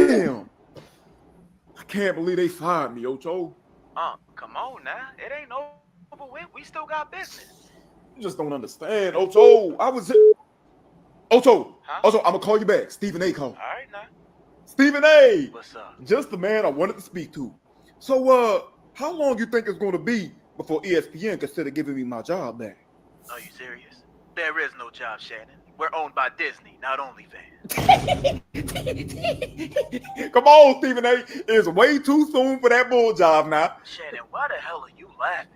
Damn. I can't believe they fired me, Ocho. Come on now. It ain't over with. We still got business. You just don't understand, Ocho. Ocho, Huh? I'm gonna call you back. Stephen A. call. All right now. Stephen A. What's up? Just the man I wanted to speak to. So, how long you think it's gonna be before ESPN consider giving me my job back? Are you serious? There is no job, Shannon. We're owned by Disney, not OnlyFans. Come on, Stephen A. It's way too soon for that bull job now. Shannon, why the hell are you laughing?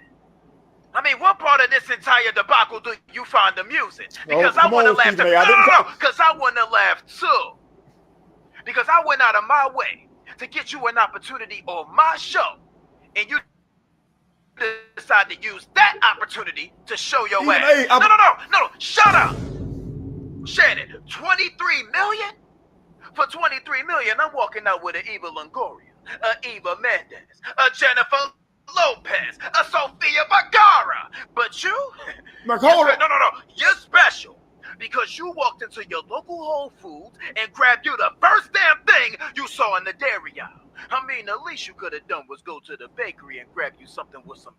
I mean, what part of this entire debacle do you find amusing? Because I want to laugh too. No, because I want to laugh too. Because I went out of my way to get you an opportunity on my show, and you decide to use that opportunity to show your ass. No, shut up. Shannon, 23 million? For 23 million, I'm walking out with an Eva Longoria, a Eva Mendes, a Jennifer Lopez, a Sofia Vergara. But you? No, you're special. Because you walked into your local Whole Foods and grabbed you the first damn thing you saw in the dairy aisle. I mean, the least you could have done was go to the bakery and grab you something with some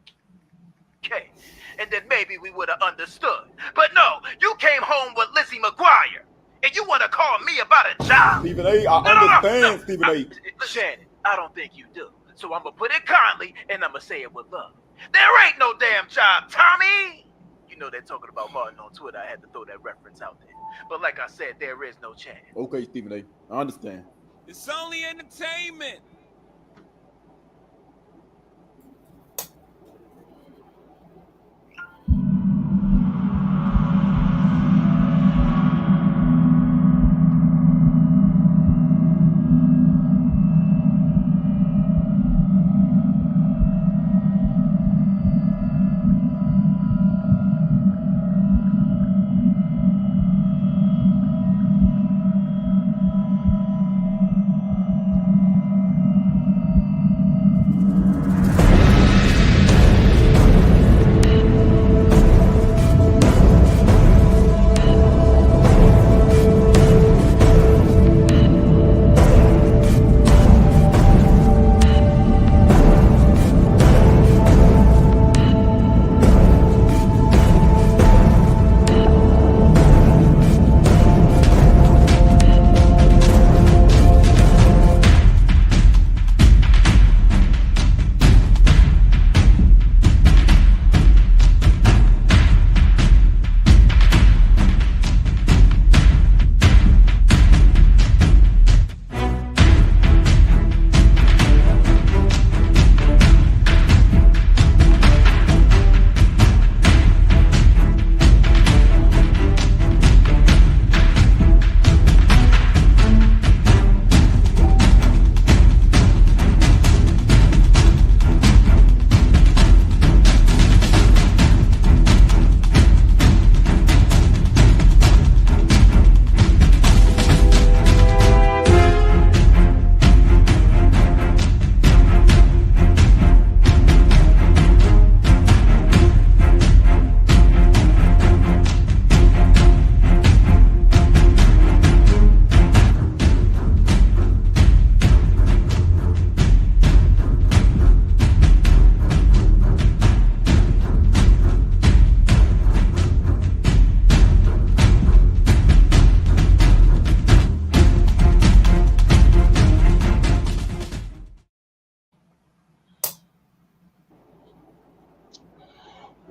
cake. And then maybe we would have understood. But no, you came home with Lizzie McGuire. And you want to call me about a job? Stephen A., I understand, Stephen A. Shannon, I don't think you do. So I'm going to put it kindly and I'm going to say it with love. There ain't no damn job, Tommy. You know they're talking about Martin on Twitter. I had to throw that reference out there. But like I said, there is no chance. Okay, Stephen A., I understand. It's only entertainment.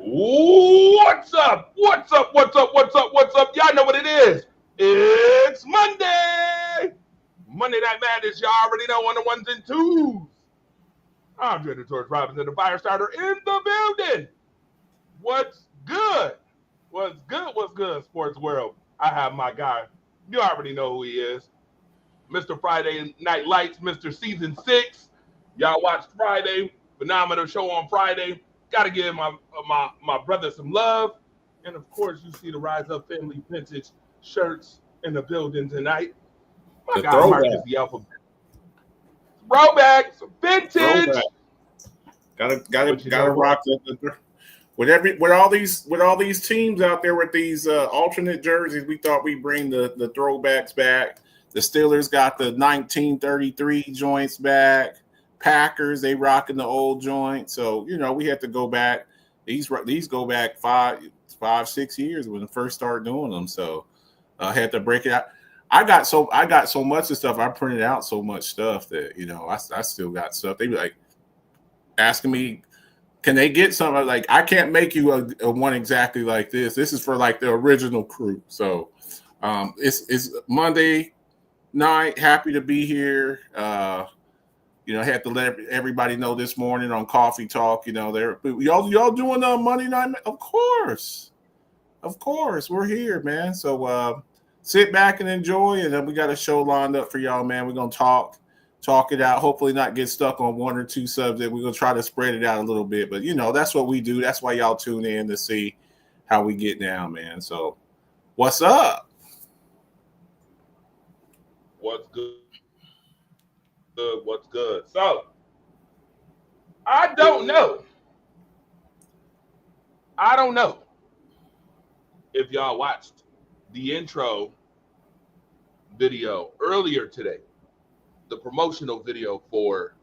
What's up? What's up? What's up? What's up? What's up? Y'all know what it is. It's Monday. Monday Night Madness. Y'all already know on the ones and twos. I'm Dreaded George Robinson, the fire starter in the building. What's good? What's good? What's good, sports world? I have my guy. You already know who he is. Mr. Friday Night Lights, Mr. Season 6. Y'all watched Friday. Phenomenal show on Friday. Got to give my brother some love. And, of course, you see the Rise Up Family Vintage shirts in the building tonight. My guy, Marcus the Alphabet. Throwback, vintage. Gotta rock it. With all these teams out there with these alternate jerseys, we thought we'd bring the throwbacks back The Steelers got the 1933 joints back. Packers, they rocking the old joint. So, you know, we have to go back. These go back 5-6 years when I first started doing them. So I had to break it out. I got so much of stuff. I printed out so much stuff that, you know, I still got stuff. They be like asking me, can they get something? Like, I can't make you a one exactly like this. This is for like the original crew. So it's Monday night. Happy to be here. You know, I had to let everybody know this morning on Coffee Talk. You know, y'all doing Monday night? Of course, we're here, man. So sit back and enjoy, and then we got a show lined up for y'all, man. We're gonna talk it out. Hopefully, not get stuck on one or two subjects. We're gonna try to spread it out a little bit, but you know, that's what we do. That's why y'all tune in to see how we get down, man. So, what's up? What's good? What's good? So, I don't know if y'all watched the intro video earlier today, the promotional video for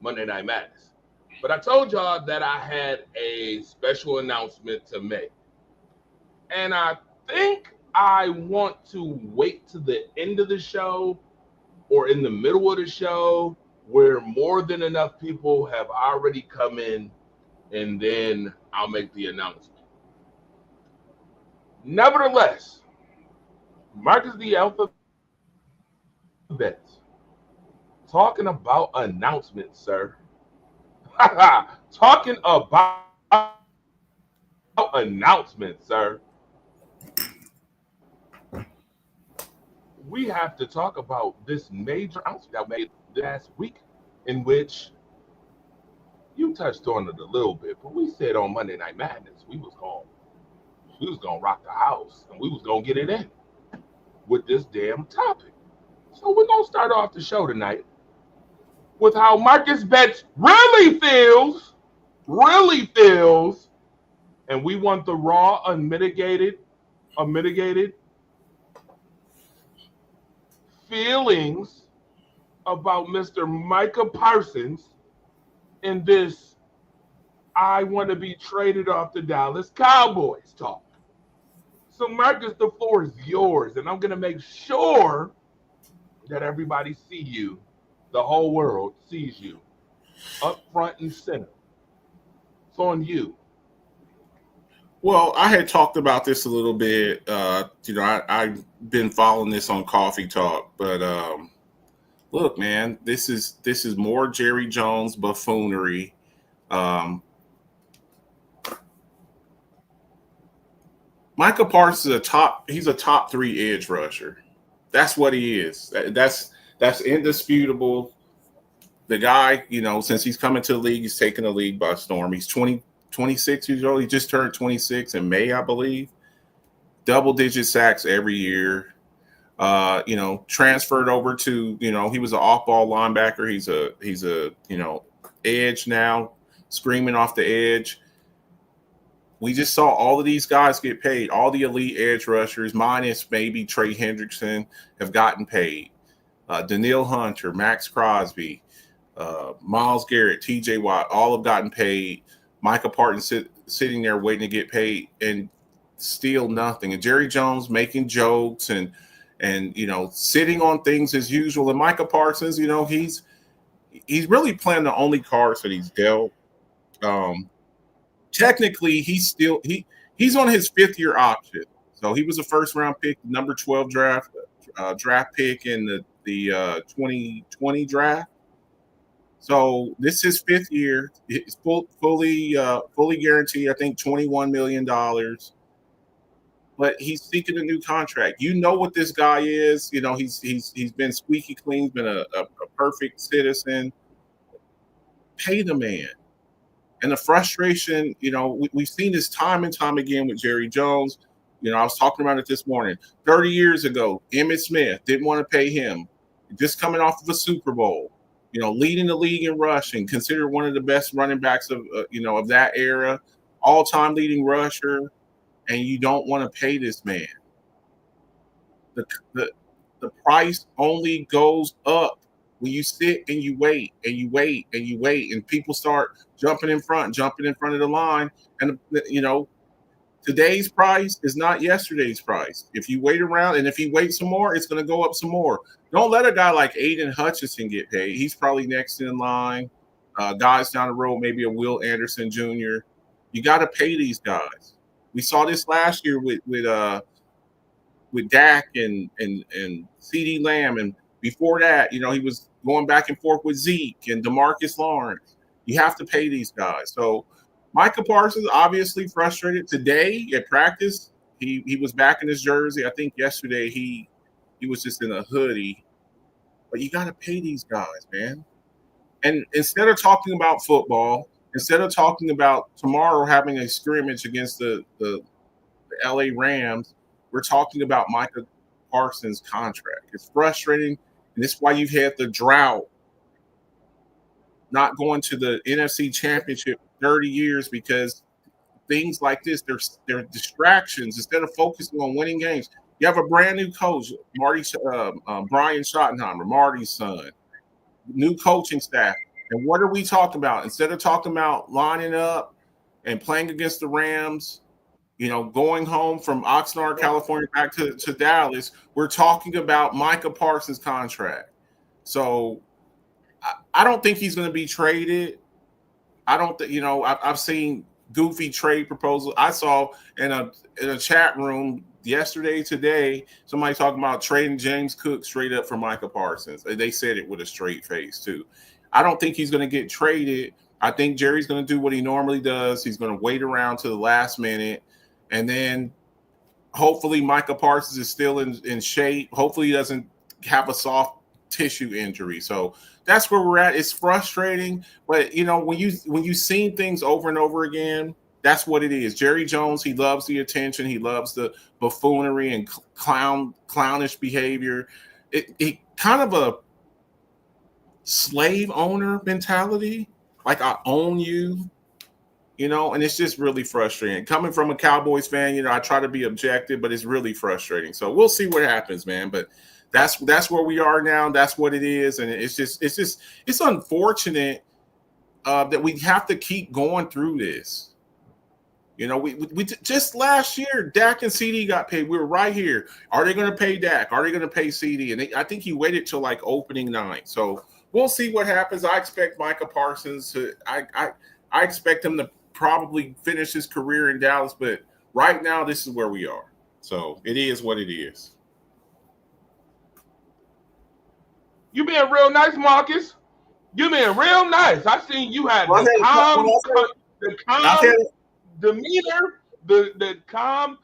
Monday Night Madness. But I told y'all that I had a special announcement to make. And I think I want to wait to the end of the show or in the middle of the show where more than enough people have already come in, and then I'll make the announcement. Nevertheless, Marcus the Alphabet talking about announcements, sir. Talking about announcements, sir. We have to talk about this major announcement that we made last week, in which you touched on it a little bit, but we said on Monday Night Madness we was gonna rock the house and we was gonna get it in with this damn topic. So we're gonna start off the show tonight with how Marcus Betts really feels, and we want the raw, unmitigated feelings about Mr. Micah Parsons in this I want to be traded off the Dallas Cowboys talk. So Marcus, the floor is yours, and I'm going to make sure that everybody see you, the whole world sees you, up front and center. It's on you. Well, I had talked about this a little bit. You know, I've been following this on Coffee Talk, but look, man, this is more Jerry Jones buffoonery. Micah Parsons he's a top 3 edge rusher. That's what he is. That's indisputable. The guy, you know, since he's coming to the league, he's taken the league by storm. He's 26 years old. He just turned 26 in May, I believe. Double-digit sacks every year. You know, transferred over to, you know, he was an off-ball linebacker. He's a you know, edge now, screaming off the edge. We just saw all of these guys get paid. All the elite edge rushers, minus maybe Trey Hendrickson, have gotten paid. Danielle Hunter, Max Crosby, Myles Garrett, TJ Watt, all have gotten paid. Micah Parsons sitting there waiting to get paid and steal nothing. And Jerry Jones making jokes and you know, sitting on things as usual. And Micah Parsons, you know, he's really playing the only cards that he's dealt. Technically, he's on his 5th year option. So he was a first round pick, number 12 draft pick in the 2020 draft. So this is his 5th year. It's fully guaranteed. I think $21 million. But he's seeking a new contract. You know what this guy is. You know, he's been squeaky clean. He's been a perfect citizen. Pay the man. And the frustration, you know, we've seen this time and time again with Jerry Jones. You know, I was talking about it this morning. 30 years ago, Emmitt Smith didn't want to pay him. Just coming off of a Super Bowl, you know, leading the league in rushing, considered one of the best running backs of, you know, of that era, all-time leading rusher, and you don't want to pay this man. the price only goes up when you sit and you wait and you wait and you wait, and people start jumping in front of the line. And today's price is not yesterday's price. If you wait around and if you wait some more, it's going to go up some more. Don't let a guy like Aiden Hutchinson get paid. He's probably next in line. Guys down the road, maybe a Will Anderson Jr. You got to pay these guys. We saw this last year with Dak and CeeDee Lamb, and before that, he was going back and forth with Zeke and DeMarcus Lawrence. You have to pay these guys. So Micah Parsons obviously frustrated today at practice. He was back in his jersey. I think yesterday he was just in a hoodie. But you got to pay these guys, man. And instead of talking about football, instead of talking about tomorrow having a scrimmage against the LA Rams, we're talking about Micah Parsons' contract. It's frustrating, and this is why you've had the drought not going to the NFC Championship 30 years, because things like this, they're distractions. Instead of focusing on winning games, you have a brand new coach, Brian Schottenheimer, Marty's son, new coaching staff. And what are we talking about? Instead of talking about lining up and playing against the Rams, going home from Oxnard, California, back to Dallas, we're talking about Micah Parsons' contract. So I don't think he's going to be traded. I don't think, I've seen goofy trade proposals. I saw in a chat room yesterday, today, somebody talking about trading James Cook straight up for Micah Parsons. They said it with a straight face too. I don't think he's going to get traded. I think Jerry's going to do what he normally does. He's going to wait around to the last minute, and then hopefully Micah Parsons is still in shape. Hopefully he doesn't have a soft tissue injury. So that's where we're at. It's frustrating, but when you've seen things over and over again, that's what it is. Jerry Jones, he loves the attention. He loves the buffoonery and clownish behavior. It kind of a slave owner mentality, like I own you, and it's just really frustrating. Coming from a Cowboys fan, I try to be objective, but it's really frustrating. So we'll see what happens, man. But that's where we are now. That's what it is, and it's unfortunate that we have to keep going through this. We just last year, Dak and CeeDee got paid. We were right here. Are they going to pay Dak? Are they going to pay CeeDee? And I think he waited till like opening night. So we'll see what happens. I expect Micah Parsons to. I expect him to probably finish his career in Dallas. But right now, this is where we are. So it is what it is. You being real nice, Marcus. You being real nice. I seen you had the calm demeanor, the calm,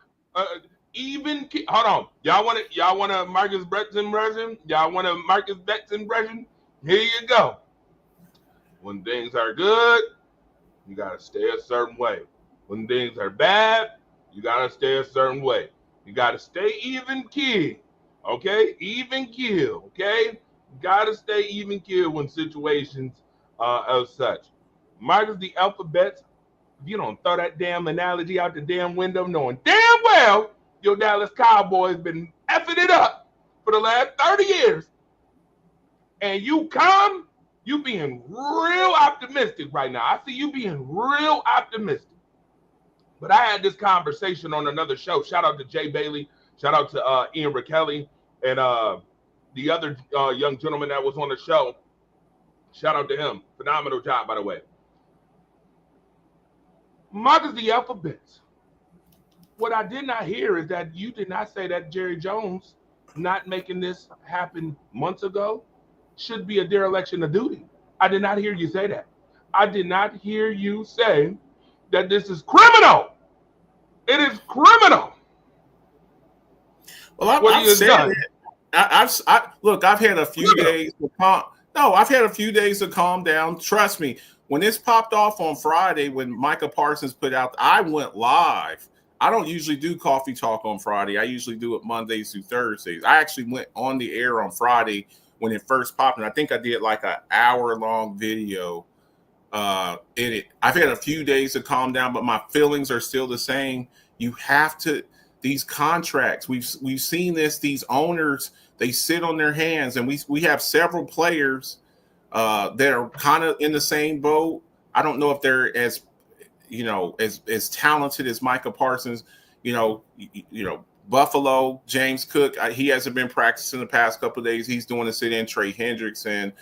even. Hold on, y'all want a Marcus Betson version? Y'all want a Marcus Betson version? Here you go. When things are good, you gotta stay a certain way. When things are bad, you gotta stay a certain way. You gotta stay even keel, okay? Even keel, okay? You gotta stay even keel when situations of such. Marcus the alphabet. If you don't throw that damn analogy out the damn window, knowing damn well your Dallas Cowboys been effing it up for the last 30 years, and you being real optimistic right now. I see you being real optimistic. But I had this conversation on another show. Shout out to Jay Bailey. Shout out to Ian Rakelli and the other young gentleman that was on the show. Shout out to him. Phenomenal job, by the way. Marcus the alphabet. What I did not hear is that you did not say that Jerry Jones not making this happen months ago should be a dereliction of duty. I did not hear you say that. I did not hear you say that this is criminal. It is criminal. Well, I've said it. Look, I've had a few days to calm. No, I've had a few days to calm down. Trust me. When this popped off on Friday, when Micah Parsons put out, I went live. I don't usually do Coffee Talk on Friday. I usually do it Mondays through Thursdays. I actually went on the air on Friday when it first popped, and I think I did like an hour-long video in it. I've had a few days to calm down, but my feelings are still the same. You have to these contracts. We've seen this. These owners, they sit on their hands, and we have several players that are kind of in the same boat. I don't know if they're as talented as Micah Parsons. Buffalo, James Cook, he hasn't been practicing the past couple of days. He's doing a sit-in. Trey Hendrickson,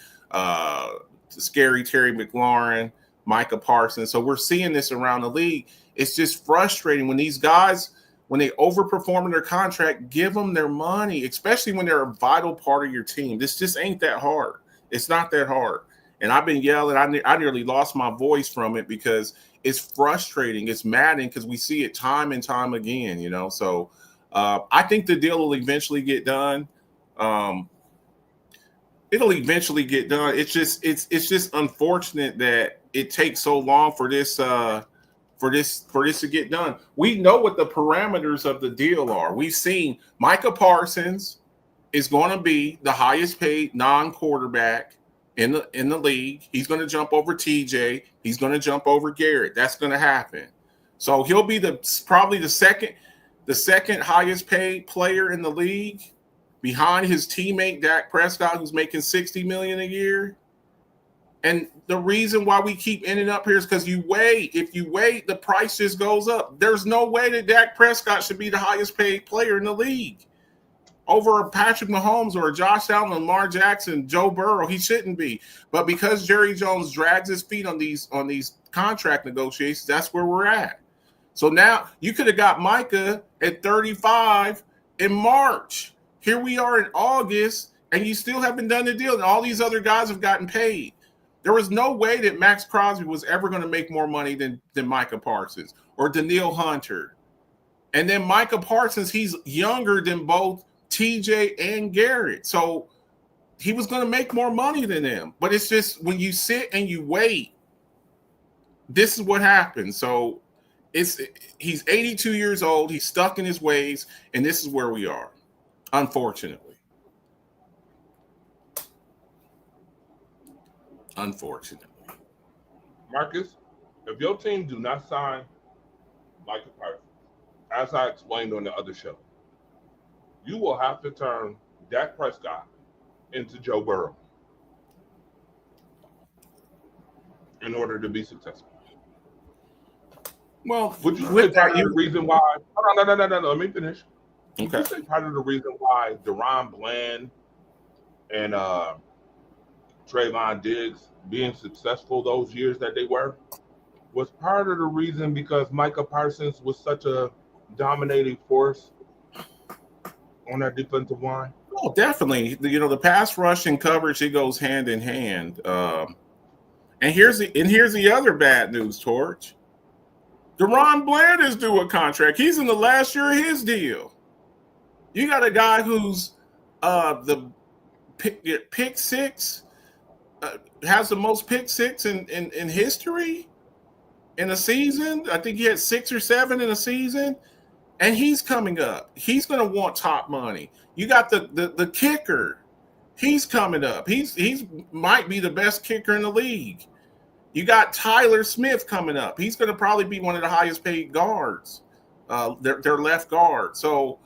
Scary Terry McLaurin, Micah Parsons. So we're seeing this around the league. It's just frustrating when these guys, when they overperform in their contract, give them their money, especially when they're a vital part of your team. This just ain't that hard. It's not that hard. And I've been yelling. I nearly lost my voice from it because it's frustrating. It's maddening because we see it time and time again, So I think the deal will eventually get done. It'll eventually get done. It's just unfortunate that it takes so long for this to get done. We know what the parameters of the deal are. We've seen Micah Parsons is going to be the highest paid non-quarterback in the league. He's going to jump over TJ. He's going to jump over Garrett. That's going to happen. So he'll be probably the second highest paid player in the league, behind his teammate Dak Prescott, who's making $60 million a year. And the reason why we keep ending up here is because if you wait, the price just goes up. There's no way that Dak Prescott should be the highest paid player in the league over a Patrick Mahomes or a Josh Allen, Lamar Jackson, Joe Burrow. He shouldn't be. But because Jerry Jones drags his feet on these contract negotiations, that's where we're at. So now you could have got Micah at 35 in March. Here we are in August, and you still haven't done the deal. And all these other guys have gotten paid. There was no way that Max Crosby was ever going to make more money than Micah Parsons or Danielle Hunter. And then Micah Parsons, he's younger than both TJ and Garrett. So he was going to make more money than them. But it's just when you sit and you wait, this is what happens. So he's 82 years old. He's stuck in his ways, and this is where we are, unfortunately. Marcus, if your team do not sign Micah Parsons, as I explained on the other show, you will have to turn Dak Prescott into Joe Burrow in order to be successful. Well, would you say part of the reason why? No. Let me finish. Okay. Would you say part of the reason why DaRon Bland and Trayvon Diggs being successful those years that they were was part of the reason because Micah Parsons was such a dominating force on that defensive line? Oh, definitely. The pass rush and coverage, it goes hand in hand. And here's the other bad news, Torch. DaRon Bland is due a contract. He's in the last year of his deal. You got a guy who's the pick six, has the most pick six in history in a season. I think he had 6 or 7 in a season, and he's coming up. He's going to want top money. You got the kicker. He's coming up. He's might be the best kicker in the league. You got Tyler Smith coming up. He's going to probably be one of the highest paid guards, their left guard. So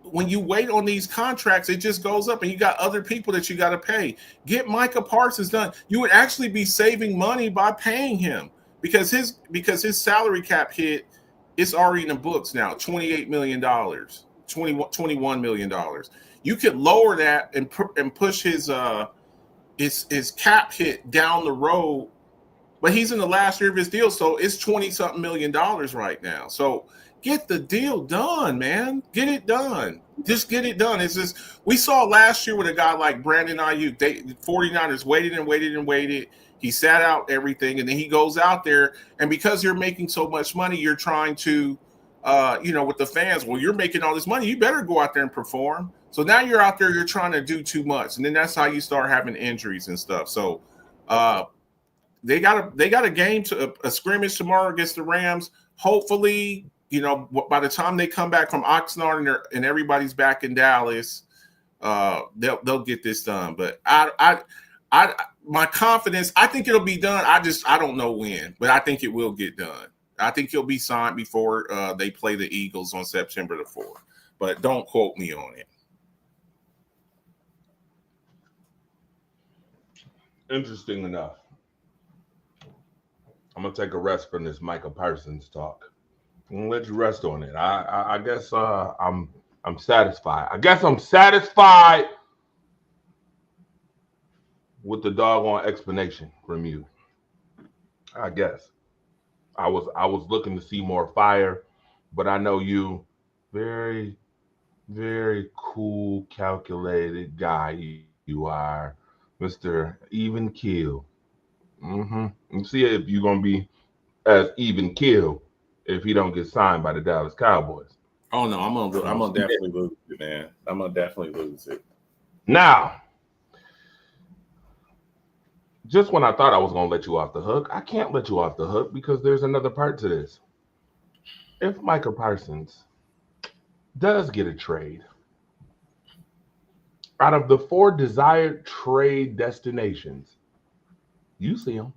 when you wait on these contracts, it just goes up, and you got other people that you got to pay. Get Micah Parsons done. You would actually be saving money by paying him because his salary cap hit is already in the books now, $28 million, $21 million. You could lower that and push his cap hit down the road, but he's in the last year of his deal, so it's $20-something million right now. So get the deal done, man. Get it done. Just get it done. It's just we saw last year with a guy like Brandon Ayuk. 49ers waited and waited and waited. He sat out everything, and then he goes out there, and because you're making so much money, you're trying to, with the fans, well, you're making all this money. You better go out there and perform. So now you're out there, you're trying to do too much, and then that's how you start having injuries and stuff. So they got a game a scrimmage tomorrow against the Rams. Hopefully, by the time they come back from Oxnard and everybody's back in Dallas, they'll get this done. But my confidence, I think it'll be done. I don't know when, but I think it will get done. I think he'll be signed before they play the Eagles on September the 4th. But don't quote me on it. Interesting enough. I'm gonna take a rest from this Micah Parsons talk. I'm gonna let you rest on it. I guess I'm satisfied. I guess I'm satisfied with the doggone explanation from you. I guess I was looking to see more fire, but I know you, very, very cool, calculated guy you are, Mr. Even Keel. And see if you're gonna be as even keel if he don't get signed by the Dallas Cowboys. Oh no, I'm gonna definitely lose it, man. I'm gonna definitely lose it. Now, just when I thought I was gonna let you off the hook, I can't let you off the hook because there's another part to this. If Micah Parsons does get a trade, out of the 4 desired trade destinations, you see him.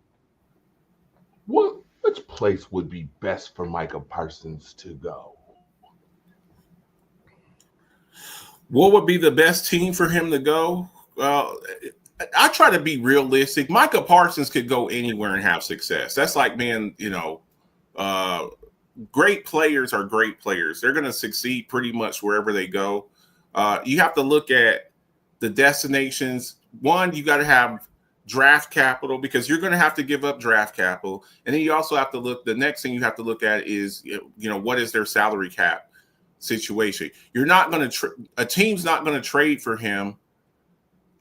Which place would be best for Micah Parsons to go? What would be the best team for him to go? I try to be realistic. Micah Parsons could go anywhere and have success. That's like being, great players are great players. They're going to succeed pretty much wherever they go. You have to look at the destinations. One, you got to have draft capital because you're going to have to give up draft capital. And then you also have to look, the next thing you have to look at is, what is their salary cap situation? You're not going to, a team's not going to trade for him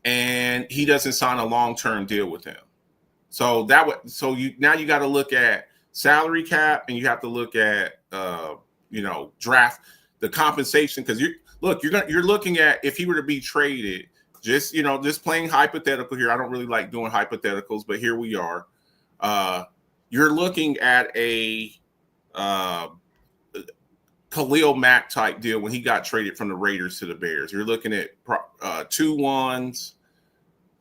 and he doesn't sign a long-term deal with him. So now you got to look at salary cap and you have to look at, draft, the compensation. Cause you're looking at, if he were to be traded, just playing hypothetical here. I don't really like doing hypotheticals, but here we are. You're looking at a Khalil Mack type deal when he got traded from the Raiders to the Bears. You're looking at 2 1s,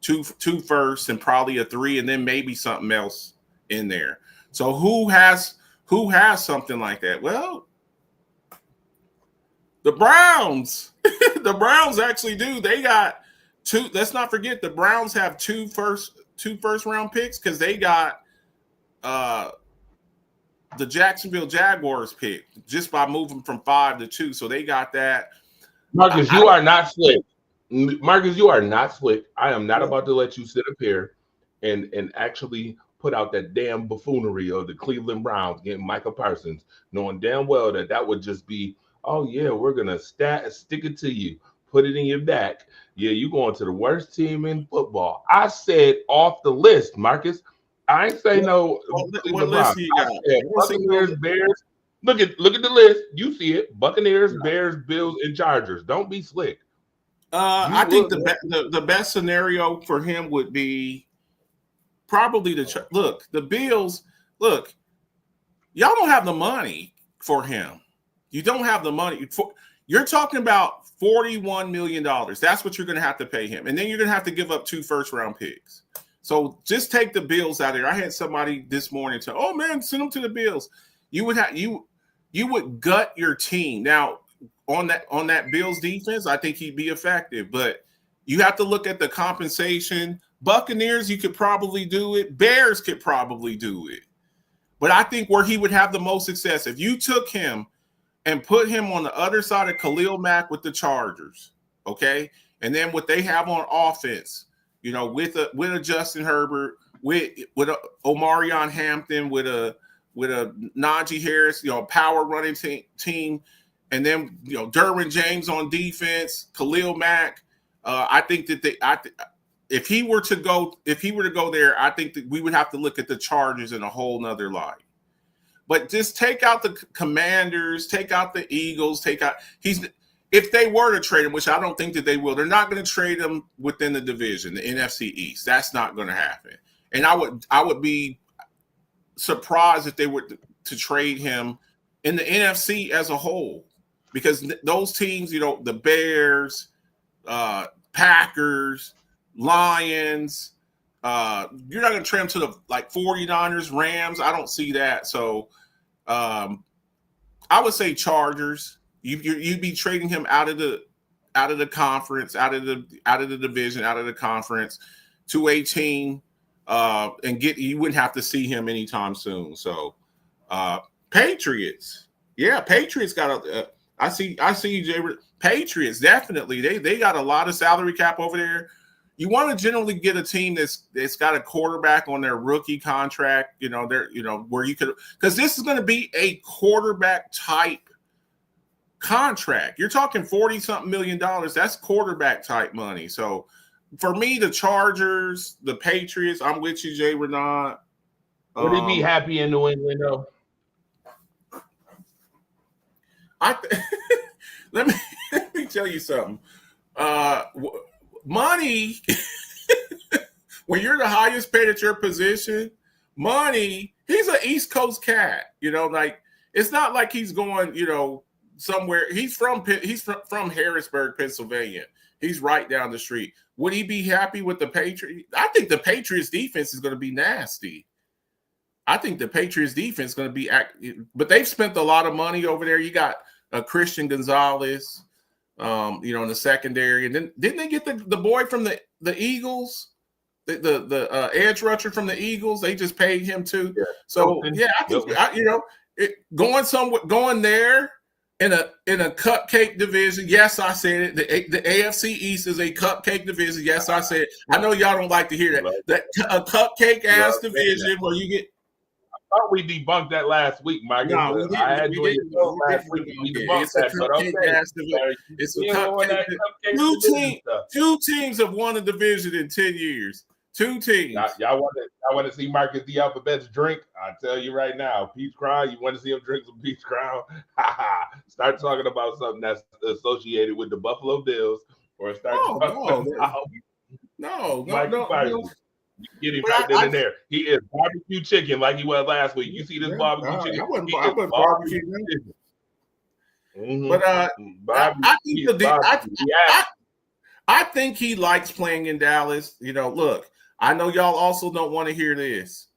two firsts, and probably a 3, and then maybe something else in there. So who has something like that? Well, the Browns. The Browns actually do. They got 2. Let's not forget the Browns have 2 first round picks because they got the Jacksonville Jaguars pick just by moving from 5 to 2. So they got that. Marcus, you are not slick. Marcus, you are not slick. I am not about to let you sit up here and actually put out that damn buffoonery of the Cleveland Browns getting Micah Parsons, knowing damn well that would just be, oh yeah, we're gonna stick it to you, put it in your back. Yeah, you going to the worst team in football. I said off the list, Marcus. I ain't say no. What list you got? Buccaneers, Bears. Look at the list. You see it. Buccaneers, Bears, Bills, and Chargers. Don't be slick. I think the best scenario for him would be probably the Bills. Look, y'all don't have the money for him. You don't have the money. You're talking about $41 million. That's what you're going to have to pay him. And then you're going to have to give up 2 first-round picks. So just take the Bills out of there. I had somebody this morning say, oh, man, send them to the Bills. You would gut your team. Now, on that Bills defense, I think he'd be effective. But you have to look at the compensation. Buccaneers, you could probably do it. Bears could probably do it. But I think where he would have the most success, if you took him and put him on the other side of Khalil Mack with the Chargers, okay? And then what they have on offense, with a Justin Herbert, with a Omarion Hampton, with a Najee Harris, power running team, and then Derwin James on defense, Khalil Mack. I think that if he were to go there, I think that we would have to look at the Chargers in a whole nother light. But just take out the Commanders, take out the Eagles, if they were to trade him, which I don't think that they will, they're not going to trade him within the division, the NFC East. That's not going to happen. And I would be surprised if they were to trade him in the NFC as a whole, because those teams, the Bears, Packers, Lions, you're not going to trade them to the 49ers, Rams. I don't see that. So I would say Chargers. You'd be trading him out of the conference, out of the division, out of the conference to a team, and you wouldn't have to see him anytime soon. So, Patriots, yeah, Patriots got a. I see you, Jay. Patriots definitely. They got a lot of salary cap over there. You want to generally get a team that's got a quarterback on their rookie contract. Where you could, because this is going to be a quarterback type contract. You're talking $40-something million. That's quarterback type money. So for me, the Chargers, the Patriots, I'm with you, Jay Renaud. Would he be happy in New England though? Let me tell you something. Money, when you're the highest paid at your position, money, he's an East Coast cat. It's not like he's going, somewhere. He's from Harrisburg, Pennsylvania. He's right down the street. Would he be happy with the Patriots? I think the Patriots defense is going to be nasty. I think the Patriots defense is going to be, but they've spent a lot of money over there. You got Christian Gonzalez, in the secondary, and then didn't they get the boy from the Eagles, the edge rusher from the Eagles? They just paid him too. Yeah. So yeah, I think going there in a cupcake division. Yes, I said it. The AFC East is a cupcake division. Yes, I said it. I know y'all don't like to hear that. That a cupcake ass division where you get. I thought we debunked that last week, Mike. No, we didn't. I had We you in didn't. the show last week. We debunked that. But I'm saying, It's a cupcake. Two teams have won a division in 10 years. Two teams. Y'all want to see Marcus the Alphabet's drink? I tell you right now, Peach Crown. You want to see him drink some Peach Crown? Start talking about something that's associated with the Buffalo Bills, or start talking about no. You get him right then and there. He is barbecue chicken like he was last week. You see this barbecue chicken? I wasn't barbecue chicken. Mm-hmm. But I think he likes playing in Dallas. Look, I know y'all also don't want to hear this.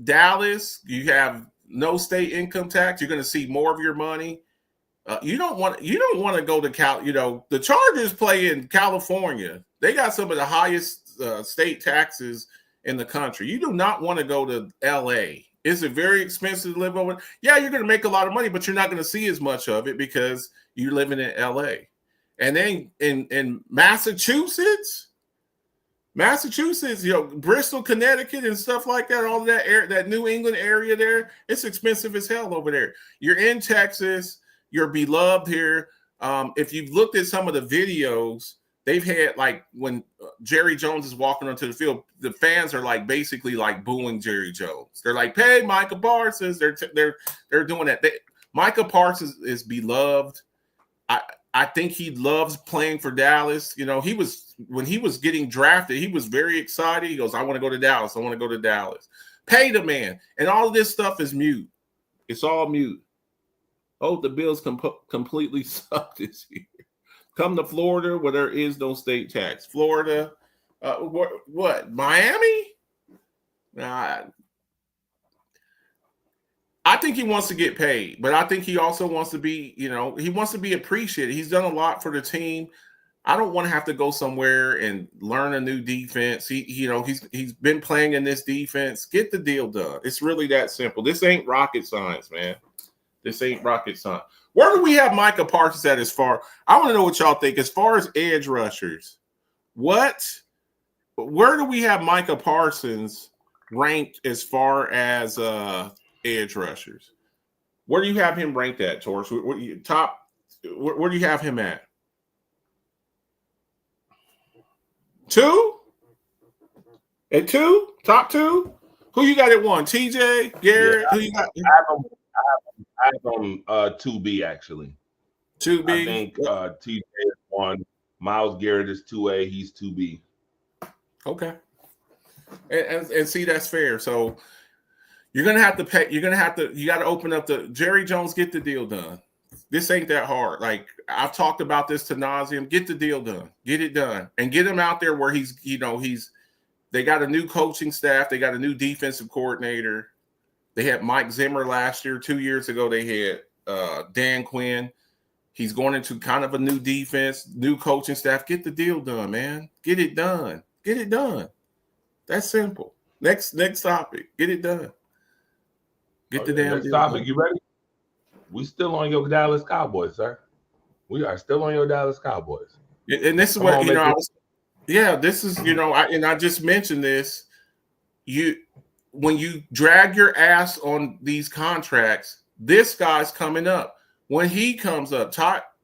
Dallas, you have no state income tax. You're going to see more of your money. You don't want to go to Cal. The Chargers play in California. They got some of the highest state taxes in the country. You do not want to go to LA. Is it very expensive to live over? Yeah, you're going to make a lot of money, but you're not going to see as much of it because you're living in LA. And then in Massachusetts, Bristol, Connecticut, and stuff like that, all of that New England area there, it's expensive as hell over there. You're in Texas, you're beloved here. If you've looked at some of the videos, they've had, like, when Jerry Jones is walking onto the field, the fans are basically booing Jerry Jones. They're like, "Hey, Micah Parsons." They're doing that. Micah Parsons is beloved. I think he loves playing for Dallas. When he was getting drafted, he was very excited. He goes, "I want to go to Dallas. I want to go to Dallas." Pay the man, and all of this stuff is mute. It's all mute. Oh, the Bills completely suck this year. Come to Florida where there is no state tax. Florida, what? Miami? I think he wants to get paid, but I think he also wants to be, he wants to be appreciated. He's done a lot for the team. I don't want to have to go somewhere and learn a new defense. He's been playing in this defense. Get the deal done. It's really that simple. This ain't rocket science, man. This ain't rocket science. Where do we have Micah Parsons at I want to know what y'all think as far as edge rushers. Where do we have Micah Parsons ranked as far as edge rushers? Where do you have him ranked at, Torch? Where do you have him at? 2? At 2? Top 2? Who you got at 1? TJ? Garrett? Yeah, who you got? I have him 2B actually. 2B. I think TJ is 1. Myles Garrett is 2A. He's 2B. Okay. And see, that's fair. So you're gonna have to pay. You got to open up the Jerry Jones. Get the deal done. This ain't that hard. Like, I've talked about this to nauseum. Get the deal done. Get it done, and get him out there where he's. They got a new coaching staff. They got a new defensive coordinator. They had Mike Zimmer last year. 2 years ago, they had Dan Quinn. He's going into kind of a new defense, new coaching staff. Get the deal done, man. Get it done. Get it done. That's simple. Next topic. Get it done. Get the damn next deal topic. done. You ready? We still on your Dallas Cowboys, sir. We are still on your Dallas Cowboys. And this is what this is, I just mentioned this. When you drag your ass on these contracts, this guy's coming up. When he comes up,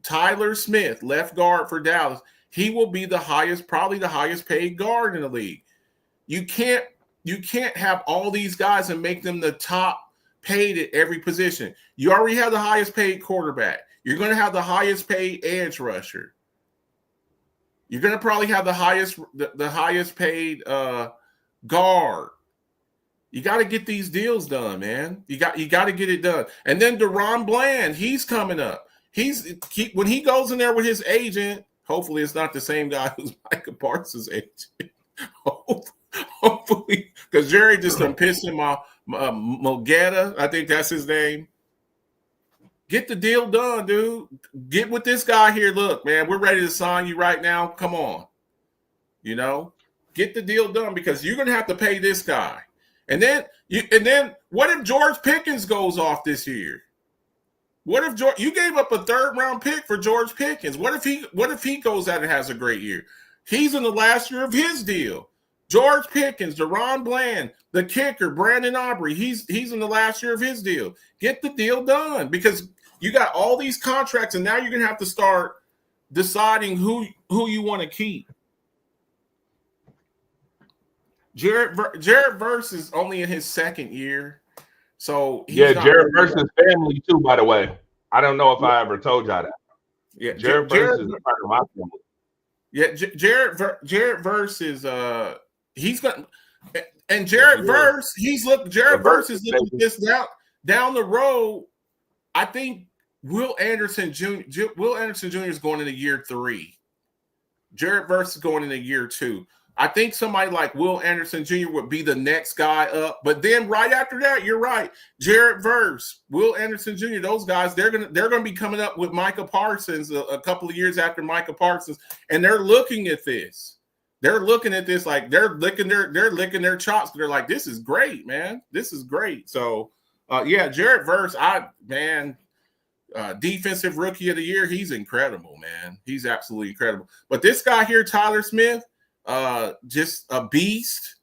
Tyler Smith, left guard for Dallas, he will be probably the highest paid guard in the league. You can't have all these guys and make them the top paid at every position. You already have the highest paid quarterback. You're going to have the highest paid edge rusher. You're going to probably have the highest paid guard. You got to get these deals done, man. You got to get it done. And then DaRon Bland, he's coming up. When he goes in there with his agent, hopefully it's not the same guy who's Micah Parsons' agent. Hopefully, because Jerry just done pissed him off. Mogetta, I think that's his name. Get the deal done, dude. Get with this guy here. Look, man, we're ready to sign you right now. Come on. Get the deal done because you're going to have to pay this guy. And then what if George Pickens goes off this year? What if you gave up a 3rd round pick for George Pickens? What if he goes out and has a great year? He's in the last year of his deal. George Pickens, DaRon Bland, the kicker, Brandon Aubrey, he's in the last year of his deal. Get the deal done because you got all these contracts, and now you're going to have to start deciding who you want to keep. Jared Verse is only in his 2nd year. So Jared Verse's family too, by the way. I don't know if I ever told y'all that. Yeah, Jared Verse is a part of my family. Yeah, Jared Verse is he's got, and Jared Verse Verse is looking this down the road. I think Will Anderson Jr. is going into year 3. Jared Verse is going into year 2. I think somebody like Will Anderson Jr. would be the next guy up. But then right after that, you're right. Jared Verse, Will Anderson Jr., those guys, they're gonna be coming up with Micah Parsons a couple of years after Micah Parsons, and they're looking at this. They're looking at this like they're licking their chops. They're like, this is great, man. This is great. So Jared Verse, defensive rookie of the year, he's incredible, man. He's absolutely incredible. But this guy here, Tyler Smith, just a beast,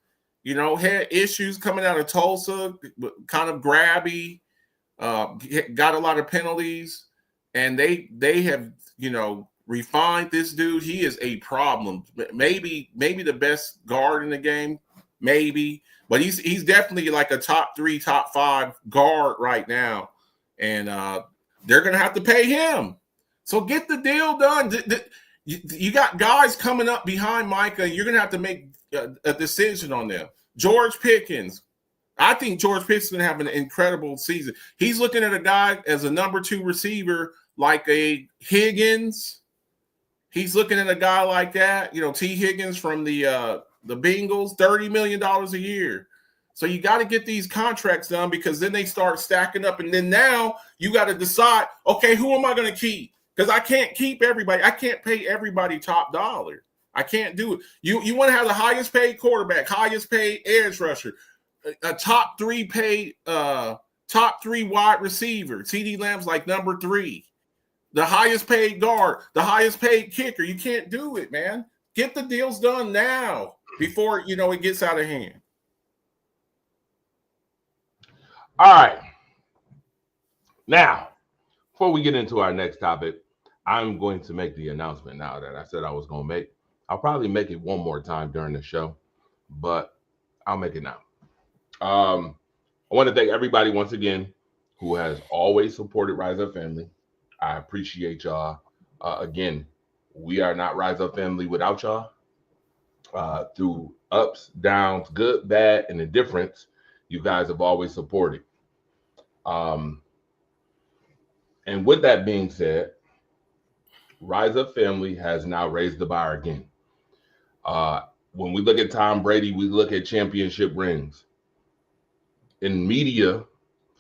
had issues coming out of Tulsa, kind of grabby, got a lot of penalties, and they have, refined this dude. He is a problem. Maybe the best guard in the game, maybe, but he's definitely like a top 3, top 5 guard right now, and they're gonna have to pay him. So get the deal done. You got guys coming up behind Micah. You're going to have to make a decision on them. George Pickens. I think George Pickens is going to have an incredible season. He's looking at a guy as a number 2 receiver like a Higgins. He's looking at a guy like that, T. Higgins from the Bengals, $30 million a year. So you got to get these contracts done because then they start stacking up. And then now you got to decide, okay, who am I going to keep? Because I can't keep everybody. I can't pay everybody top dollar. I can't do it. You want to have the highest paid quarterback, highest paid edge rusher, a top 3 paid, top 3 wide receiver. CeeDee Lamb's like number 3. The highest paid guard, the highest paid kicker. You can't do it, man. Get the deals done now before it gets out of hand. All right. Now, before we get into our next topic, I'm going to make the announcement now that I said I was going to make. I'll probably make it one more time during the show, but I'll make it now. I want to thank everybody once again who has always supported Rise Up Family. I appreciate y'all. Again, we are not Rise Up Family without y'all. Through ups, downs, good, bad, and indifference, you guys have always supported. And with that being said, Rise Up Family has now raised the bar again. When we look at Tom Brady, we look at championship rings. In media,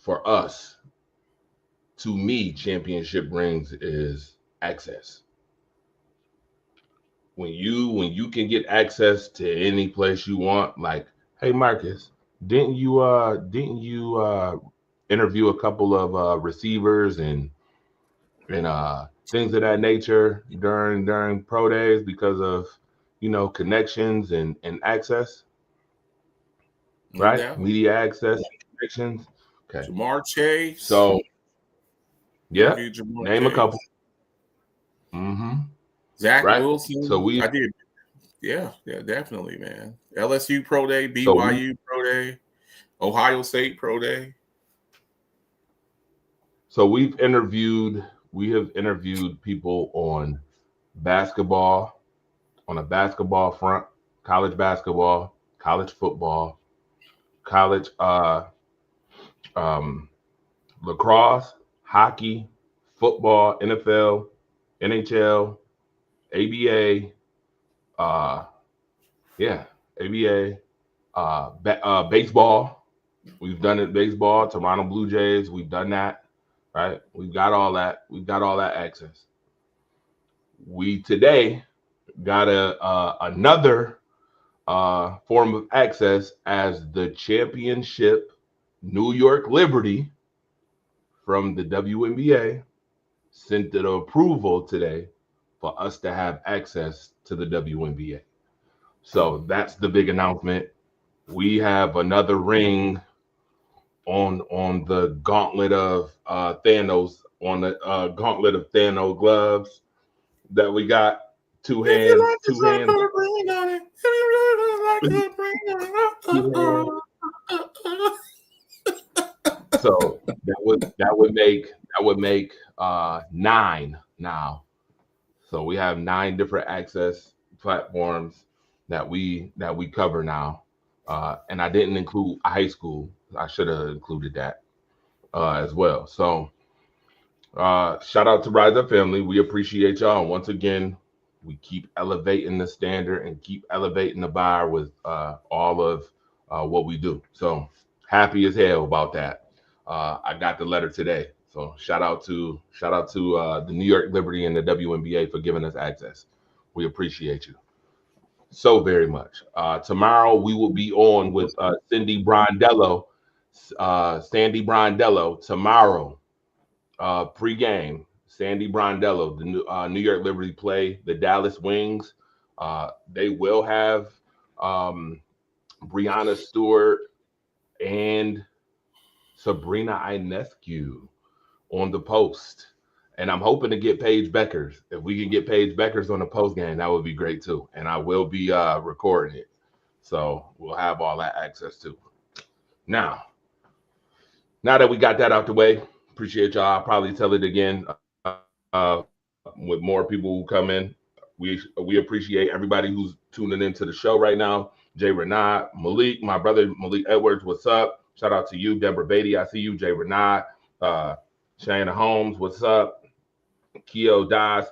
for us, to me, championship rings is access. When you can get access to any place you want, like, hey Marcus, didn't you interview a couple of receivers and things of that nature during pro days because of connections and access, right? doubt. Media access and connections. Okay. Jamar Chase. So yeah, Jamar name a Chase. couple. Mm-hmm. Zach Right. Wilson. So I did. Yeah, definitely, man. LSU Pro Day, BYU Pro Day, Ohio State Pro Day. So we have interviewed people on basketball, on a basketball front, college basketball, college football, college lacrosse, hockey, football, NFL, NHL, ABA, ABA, baseball. We've done it baseball, Toronto Blue Jays. We've done that, right? We've got all that. We've got all that access. We today got another form of access as the championship New York Liberty from the WNBA sent the approval today for us to have access to the WNBA. So that's the big announcement. We have another ring on the gauntlet of Thanos, on the gauntlet of Thanos gloves that we got. Two hands. So that would make 9 now. So we have 9 different access platforms that we cover now. And I didn't include high school. I should have included that as well. So shout out to Rise Up Family. We appreciate y'all. And once again, we keep elevating the standard and keep elevating the bar with all of what we do. So happy as hell about that. I got the letter today. So shout out to the New York Liberty and the WNBA for giving us access. We appreciate you so very much. Tomorrow we will be on with Sandy Brondello tomorrow, pregame. Sandy Brondello, the New York Liberty play the Dallas Wings. They will have Breanna Stewart and Sabrina Ionescu on the post. And I'm hoping to get Paige Beckers. If we can get Paige Beckers on the post game, that would be great too. And I will be recording it. So we'll have all that access too. Now that we got that out the way, appreciate y'all. I'll probably tell it again with more people who come in. We appreciate everybody who's tuning into the show right now. Jay Renard, Malik, my brother Malik Edwards, what's up? Shout out to you, Deborah Beatty. I see you, Jay Renard, Shana Holmes, what's up? Keo Das,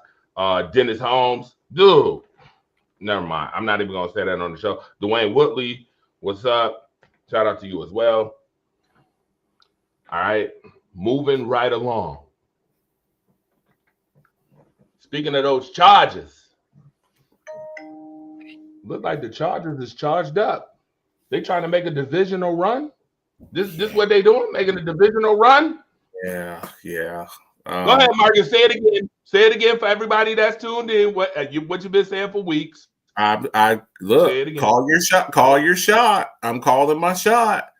Dennis Holmes, dude. Never mind. I'm not even gonna say that on the show. Dwayne Woodley, what's up? Shout out to you as well. All right, moving right along. Speaking of those Chargers, look like the Chargers is charged up. They trying to make a divisional run. This what they doing? Making a divisional run? Yeah. Go ahead, Marcus. Say it again. Say it again for everybody that's tuned in. What you've been saying for weeks. I look. Call your shot. I'm calling my shot.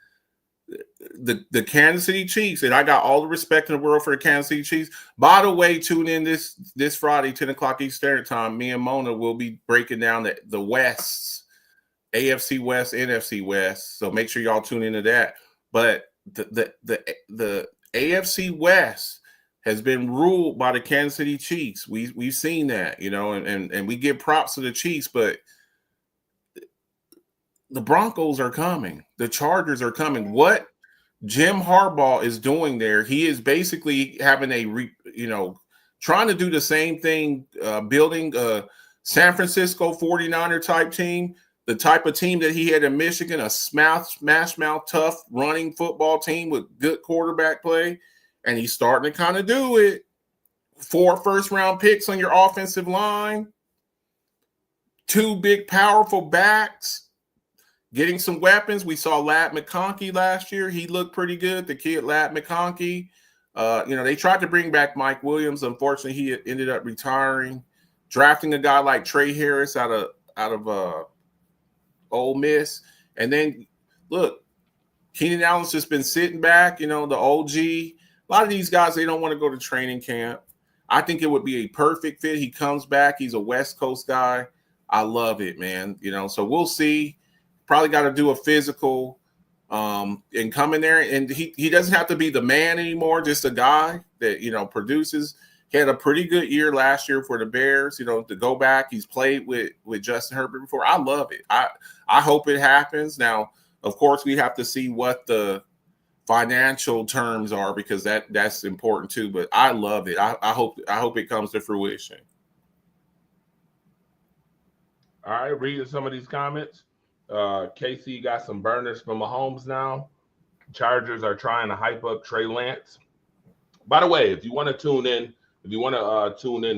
The Kansas City Chiefs, and I got all the respect in the world for the Kansas City Chiefs. By the way, tune in this Friday, 10 o'clock Eastern Standard Time. Me and Mona will be breaking down the Wests, AFC West, NFC West. So make sure y'all tune into that. But the AFC West has been ruled by the Kansas City Chiefs. We've seen that, and we give props to the Chiefs, but the Broncos are coming. The Chargers are coming. What Jim Harbaugh is doing there, he is basically having trying to do the same thing, building a San Francisco 49er type team, the type of team that he had in Michigan, a smash mouth, tough running football team with good quarterback play, and he's starting to kind of do it. 4 first-round picks on your offensive line, 2 big, powerful backs, getting some weapons. We saw Ladd McConkey last year. He looked pretty good, the kid Ladd McConkey. They tried to bring back Mike Williams. Unfortunately, he ended up retiring. Drafting a guy like Trey Harris out of Ole Miss. And then, look, Keenan Allen's just been sitting back, the OG. A lot of these guys, they don't want to go to training camp. I think it would be a perfect fit. He comes back. He's a West Coast guy. I love it, man. So we'll see. Probably got to do a physical and come in there. And he doesn't have to be the man anymore, just a guy that, produces. He had a pretty good year last year for the Bears, to go back. He's played with Justin Herbert before. I love it. I hope it happens. Now, of course, we have to see what the financial terms are because that's important too. But I love it. I hope it comes to fruition. All right, reading some of these comments. KC got some burners from Mahomes now. Chargers are trying to hype up Trey Lance. By the way, if you want to tune in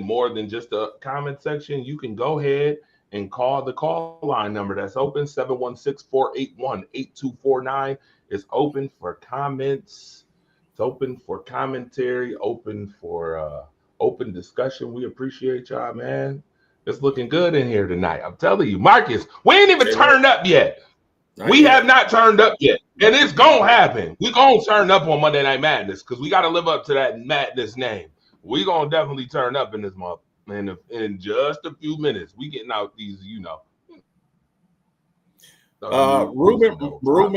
more than just the comment section, you can go ahead and call the call line number that's open, 716-481-8249. It's open for comments. It's open for commentary, open for open discussion. We appreciate y'all, man. It's looking good in here tonight. I'm telling you, Marcus, we ain't even turned up yet. We have not turned up yet. And it's going to happen. We're going to turn up on Monday Night Madness because we got to live up to that madness name. We're going to definitely turn up in this month. And in just a few minutes, we getting out these, Ruben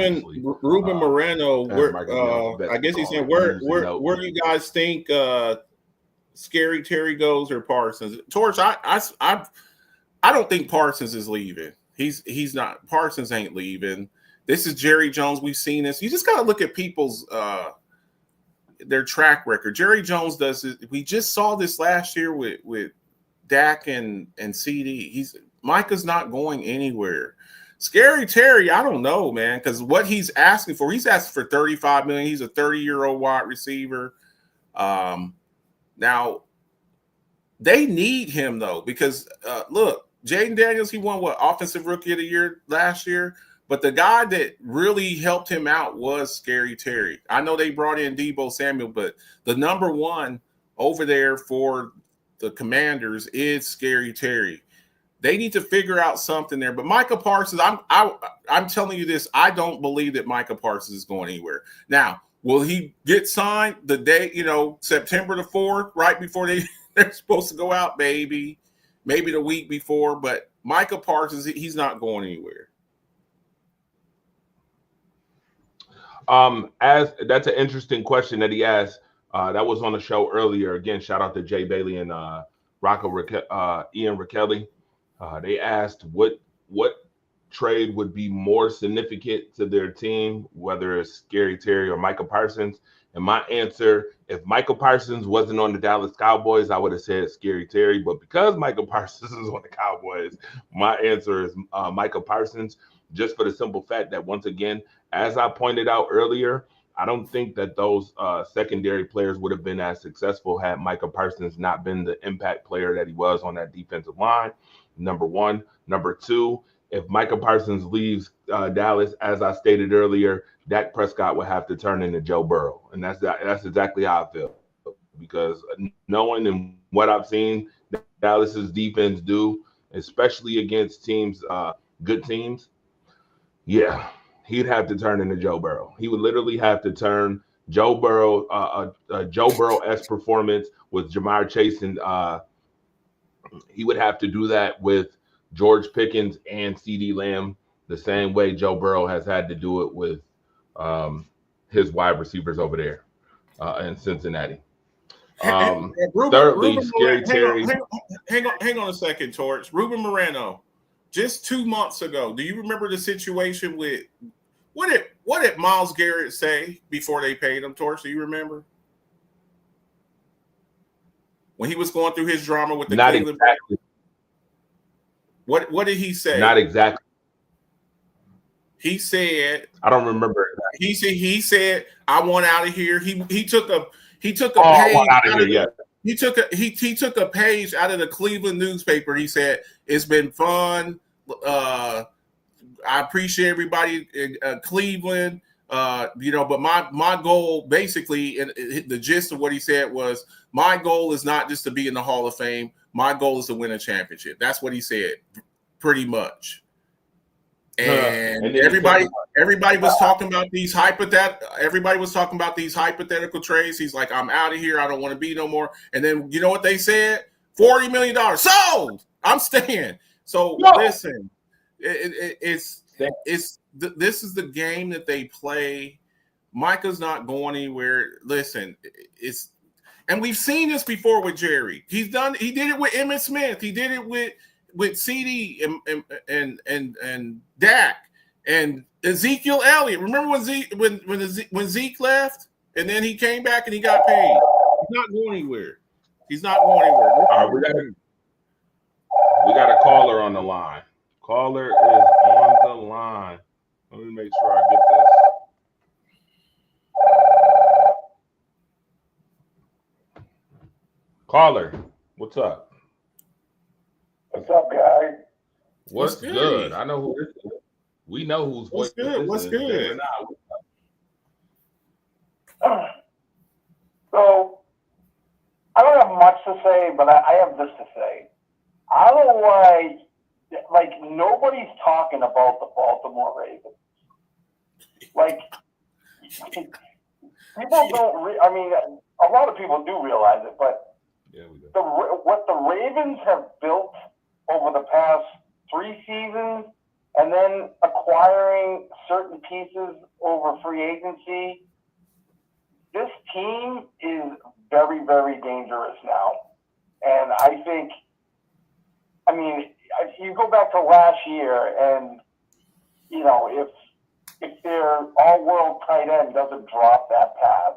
Moreno, I guess he's saying, where do you guys think Scary Terry goes or Parsons? Torch, I don't think Parsons is leaving. He's not. Parsons ain't leaving. This is Jerry Jones. We've seen this. You just got to look at people's their track record. Jerry Jones does it. We just saw this last year with Dak and CD. Micah's not going anywhere. Scary Terry, I don't know, man, because what he's asking for $35 million. He's a 30-year-old wide receiver. Now they need him though, because look, Jaden Daniels, he won Offensive Rookie of the Year last year, but the guy that really helped him out was Scary Terry. I know they brought in Deebo Samuel, but the number one over there for the Commanders is Scary Terry. They need to figure out something there. But Micah Parsons, I'm telling you this, I don't believe that Micah Parsons is going anywhere. Now, will he get signed the day, September the 4th, right before they're supposed to go out, maybe the week before? But Micah Parsons, he's not going anywhere. As that's an interesting question that he asked. That was on the show earlier. Again, shout out to Jay Bailey and Ian Rakelli. They asked what trade would be more significant to their team, whether it's Scary Terry or Micah Parsons. And my answer, if Micah Parsons wasn't on the Dallas Cowboys, I would have said Scary Terry. But because Micah Parsons is on the Cowboys, my answer is Micah Parsons, just for the simple fact that, once again, as I pointed out earlier, I don't think that those secondary players would have been as successful had Micah Parsons not been the impact player that he was on that defensive line. Number one. Number two, if Micah Parsons leaves Dallas, as I stated earlier, Dak Prescott would have to turn into Joe Burrow. And that's exactly how I feel. Because knowing and what I've seen Dallas's defense do, especially against teams, good teams, yeah, he'd have to turn into Joe Burrow. He would literally have to turn Joe Burrow, a Joe Burrow-esque performance with Jamar Chase, and he would have to do that with George Pickens and CeeDee Lamb the same way Joe Burrow has had to do it with his wide receivers over there in Cincinnati. Thirdly, Scary Terry. Hang on a second, Torch. Ruben Moreno, just 2 months ago, do you remember the situation with what did Myles Garrett say before they paid him, Torch? Do you remember? When he was going through his drama with the Not Cleveland. exactly. What did he say? Not exactly. He said, I don't remember. he said, I want out of here. He took a page out of here. Yeah. He took a page out of the Cleveland newspaper. He said, it's been fun. I appreciate everybody in Cleveland. But my goal basically, and the gist of what he said was, my goal is not just to be in the Hall of Fame. My goal is to win a championship. That's what he said, pretty much. And everybody was talking about these hypothetical trades. He's like, I'm out of here. I don't want to be no more. And then you know what they said? $40 million sold. I'm staying. So listen, this is the game that they play. Micah's not going anywhere. Listen, and we've seen this before with Jerry. He did it with Emmitt Smith. He did it with CD and Dak and Ezekiel Elliott. Remember when Zeke left and then he came back and he got paid? He's not going anywhere. All right, we got a caller on the line. Caller is on the line. Let me make sure I get this. Caller, what's up? What's up, guys? What's good? I know who this is. We know who's what's good. What's good? So, I don't have much to say, but I have this to say. I don't know why, like, nobody's talking about the Baltimore Ravens. Like, people don't. I mean, a lot of people do realize it, but what the Ravens have built over the past 3 seasons, and then acquiring certain pieces over free agency, this team is very, very dangerous now. And I think, I mean, if you go back to last year, and you know, if their all-world tight end doesn't drop that pass,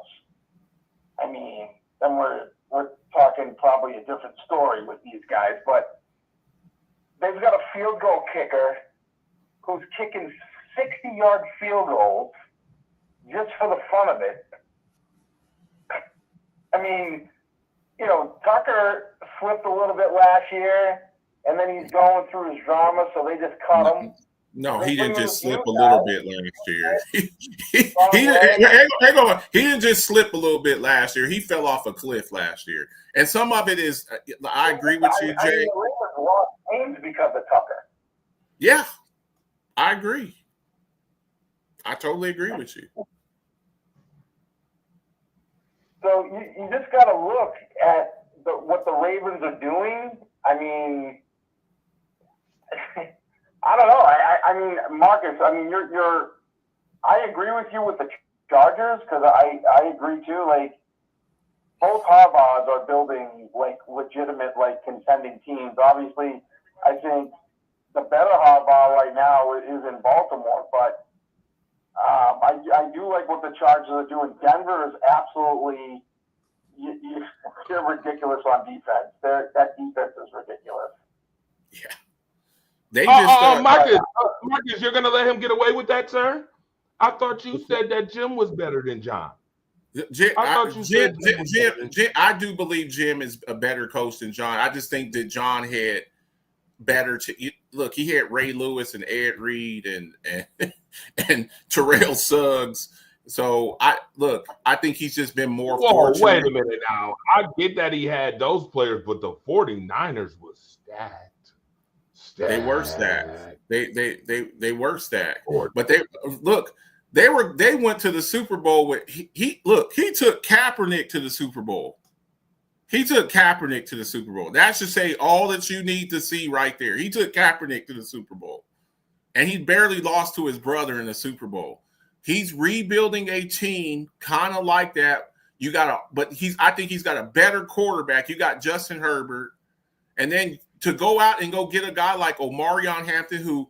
I mean, then we're talking probably a different story with these guys. But they've got a field goal kicker who's kicking 60-yard field goals just for the fun of it. I mean, you know, Tucker slipped a little bit last year, and then he's going through his drama, so they just cut him. No, he didn't just slip a little bit last year. He didn't just slip a little bit last year. He fell off a cliff last year. And some of it is, I agree with you, Jay. I mean, the Ravens lost games because of Tucker. Yeah, I agree. I totally agree with you. So you just got to look at what the Ravens are doing. I mean, I don't know. I mean, Marcus, I mean, I agree with you with the Chargers, because I agree too. Like, both Harbaughs are building like legitimate, like, contending teams. Obviously, I think the better Harbaugh right now is in Baltimore, but I do like what the Chargers are doing. Denver is absolutely they're ridiculous on defense. That defense is ridiculous. Yeah. They just Marcus, you're gonna let him get away with that, sir? I thought you said that Jim was better than John. I do believe Jim is a better coach than John. I just think that John had better look. He had Ray Lewis and Ed Reed and Terrell Suggs. So I think he's just been more fortunate. Wait a minute now. I get that he had those players, but the 49ers was stacked. They were stacked. They were stacked. But they went to the Super Bowl with he took Kaepernick to the Super Bowl. That should say all that you need to see right there. He took Kaepernick to the Super Bowl. And he barely lost to his brother in the Super Bowl. He's rebuilding a team kind of like that. I think he's got a better quarterback. You got Justin Herbert. And then to go out and go get a guy like Omarion Hampton, who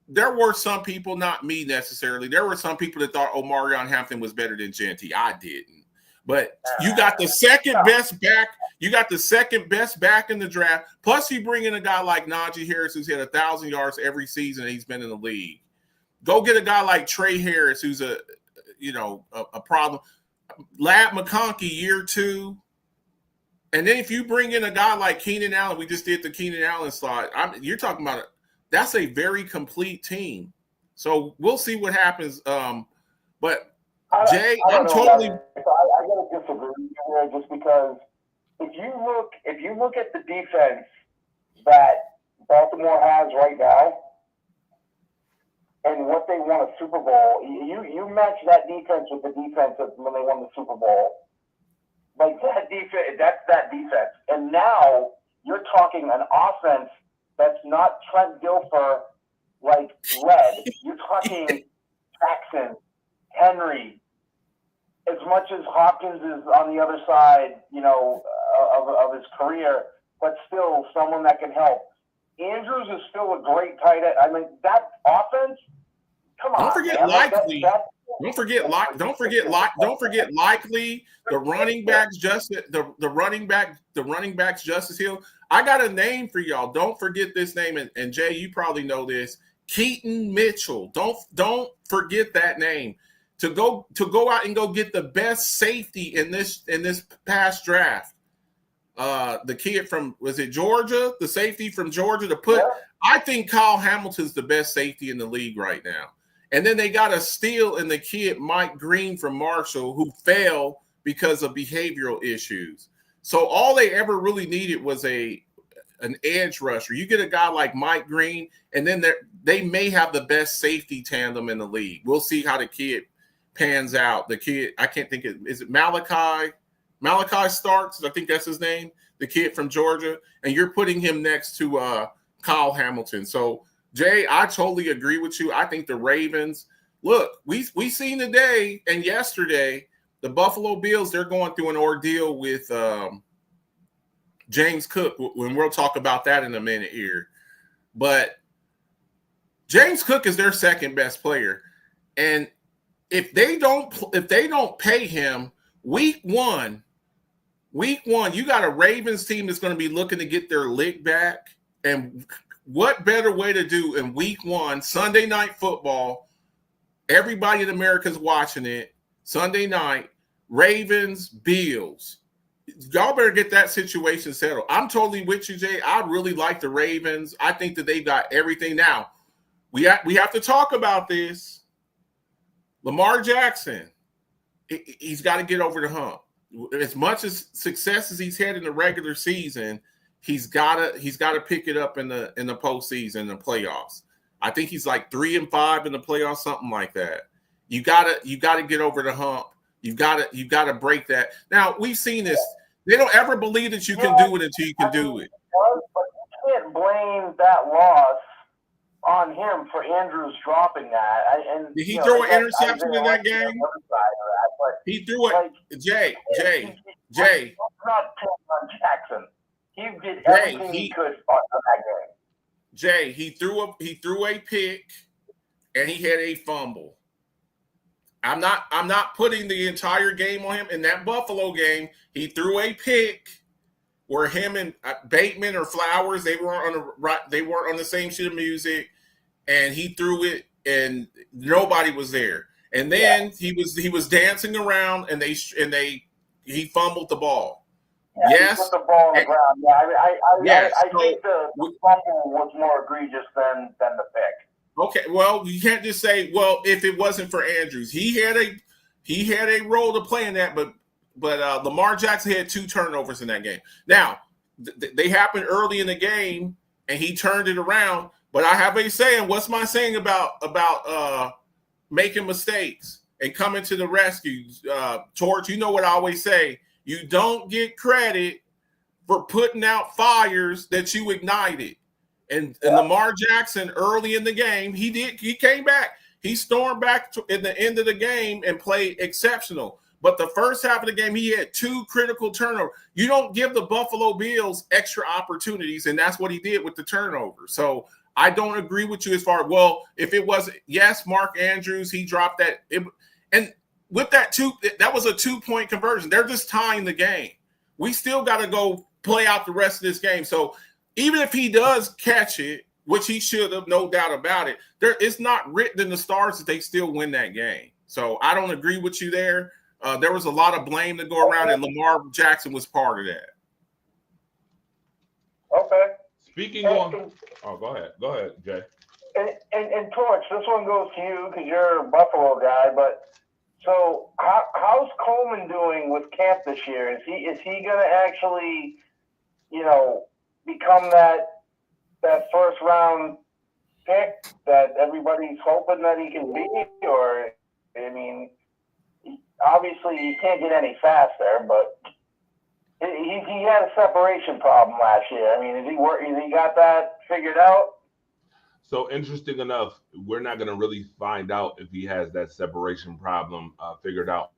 there were some people, not me necessarily, there were some people that thought Omarion Hampton was better than Genty. I didn't. But you got the second best back. You got the second best back in the draft. Plus, you bring in a guy like Najee Harris, who's hit 1,000 yards every season he's been in the league. Go get a guy like Trey Harris, who's a problem. Lab McConkey, year 2. And then if you bring in a guy like Keenan Allen, we just did the Keenan Allen slide. You're talking about that's a very complete team. So we'll see what happens. But Jay, I'm totally. I gotta disagree with you there, just because if you look at the defense that Baltimore has right now and what they won a Super Bowl, you match that defense with the defense of when they won the Super Bowl. Like that defense, that's that defense. And now you're talking an offense that's not Trent Dilfer like led. You're talking Jackson, Henry. As much as Hopkins is on the other side, of his career, but still someone that can help. Andrews is still a great tight end. I mean, that offense. Come on. Don't forget Likely. Don't forget Likely. The running backs, the running backs, Justice Hill. I got a name for y'all. Don't forget this name, and Jay, you probably know this. Keaton Mitchell. Don't forget that name. To go out and go get the best safety in this past draft. The kid from, was it Georgia? The safety from Georgia to put. Yeah. I think Kyle Hamilton's the best safety in the league right now. And then they got a steal in the kid Mike Green from Marshall, who fell because of behavioral issues. So all they ever really needed was an edge rusher. You get a guy like Mike Green, and then they may have the best safety tandem in the league. We'll see how the kid pans out. The kid, I can't think is it Malachi Starks? I think that's his name. The kid from Georgia, and you're putting him next to Kyle Hamilton. So Jay, I totally agree with you. I think the Ravens. Look, we seen today and yesterday the Buffalo Bills. They're going through an ordeal with James Cook. When we'll talk about that in a minute here, but James Cook is their second best player, and if they don't pay him week one, you got a Ravens team that's going to be looking to get their lick back. And what better way to do in week 1, Sunday night football? Everybody in America is watching it. Sunday night, Ravens, Bills. Y'all better get that situation settled. I'm totally with you, Jay. I really like the Ravens. I think that they got everything. Now, we have to talk about this. Lamar Jackson, he's got to get over the hump. As much as success as he's had in the regular season, he's got to pick it up in the postseason, the playoffs. I think he's like 3-5 in the playoffs, something like that. You got to get over the hump. You've got to break that. Now, we've seen this. They don't ever believe that you can do it until you can do it. But you can't blame that loss on him for Andrews dropping that. Did he throw an interception in that game? He threw it. Like, Jay. Not on Jackson. He did everything he could on that game. Jay, he threw a pick, and he had a fumble. I'm not putting the entire game on him. In that Buffalo game, he threw a pick where him and Bateman or Flowers, they weren't on the same sheet of music, and he threw it, and nobody was there. And then he was dancing around, and he fumbled the ball. Yeah, yes, he put the ball on the ground. Yeah, I think the fumble was more egregious than the pick. Okay, well, you can't just say, well, if it wasn't for Andrews, he had a role to play in that, but Lamar Jackson had 2 turnovers in that game. Now, they happened early in the game, and he turned it around. But I have a saying. What's my saying about making mistakes and coming to the rescue? Torch, you know what I always say. You don't get credit for putting out fires that you ignited. And Lamar Jackson, early in the game, he came back. He stormed back in the end of the game and played exceptional. But the first half of the game, he had 2 critical turnovers. You don't give the Buffalo Bills extra opportunities, and that's what he did with the turnover. So I don't agree with you as far, well, if it was, yes, Mark Andrews, he dropped that. And with that that was a 2-point conversion. They're just tying the game. We still got to go play out the rest of this game. So even if he does catch it, which he should have, no doubt about it. It's not written in the stars that they still win that game. So I don't agree with you there. There was a lot of blame to go around, and Lamar Jackson was part of that. Okay. Speaking on, go ahead, Jay. And Torch, this one goes to you because you're a Buffalo guy. But so, how's Coleman doing with camp this year? Is he going to actually, become that first round pick that everybody's hoping that he can be? Or, I mean, obviously he can't get any faster, but he had a separation problem last year. I mean, has he got that figured out? So interesting enough, we're not going to really find out if he has that separation problem figured out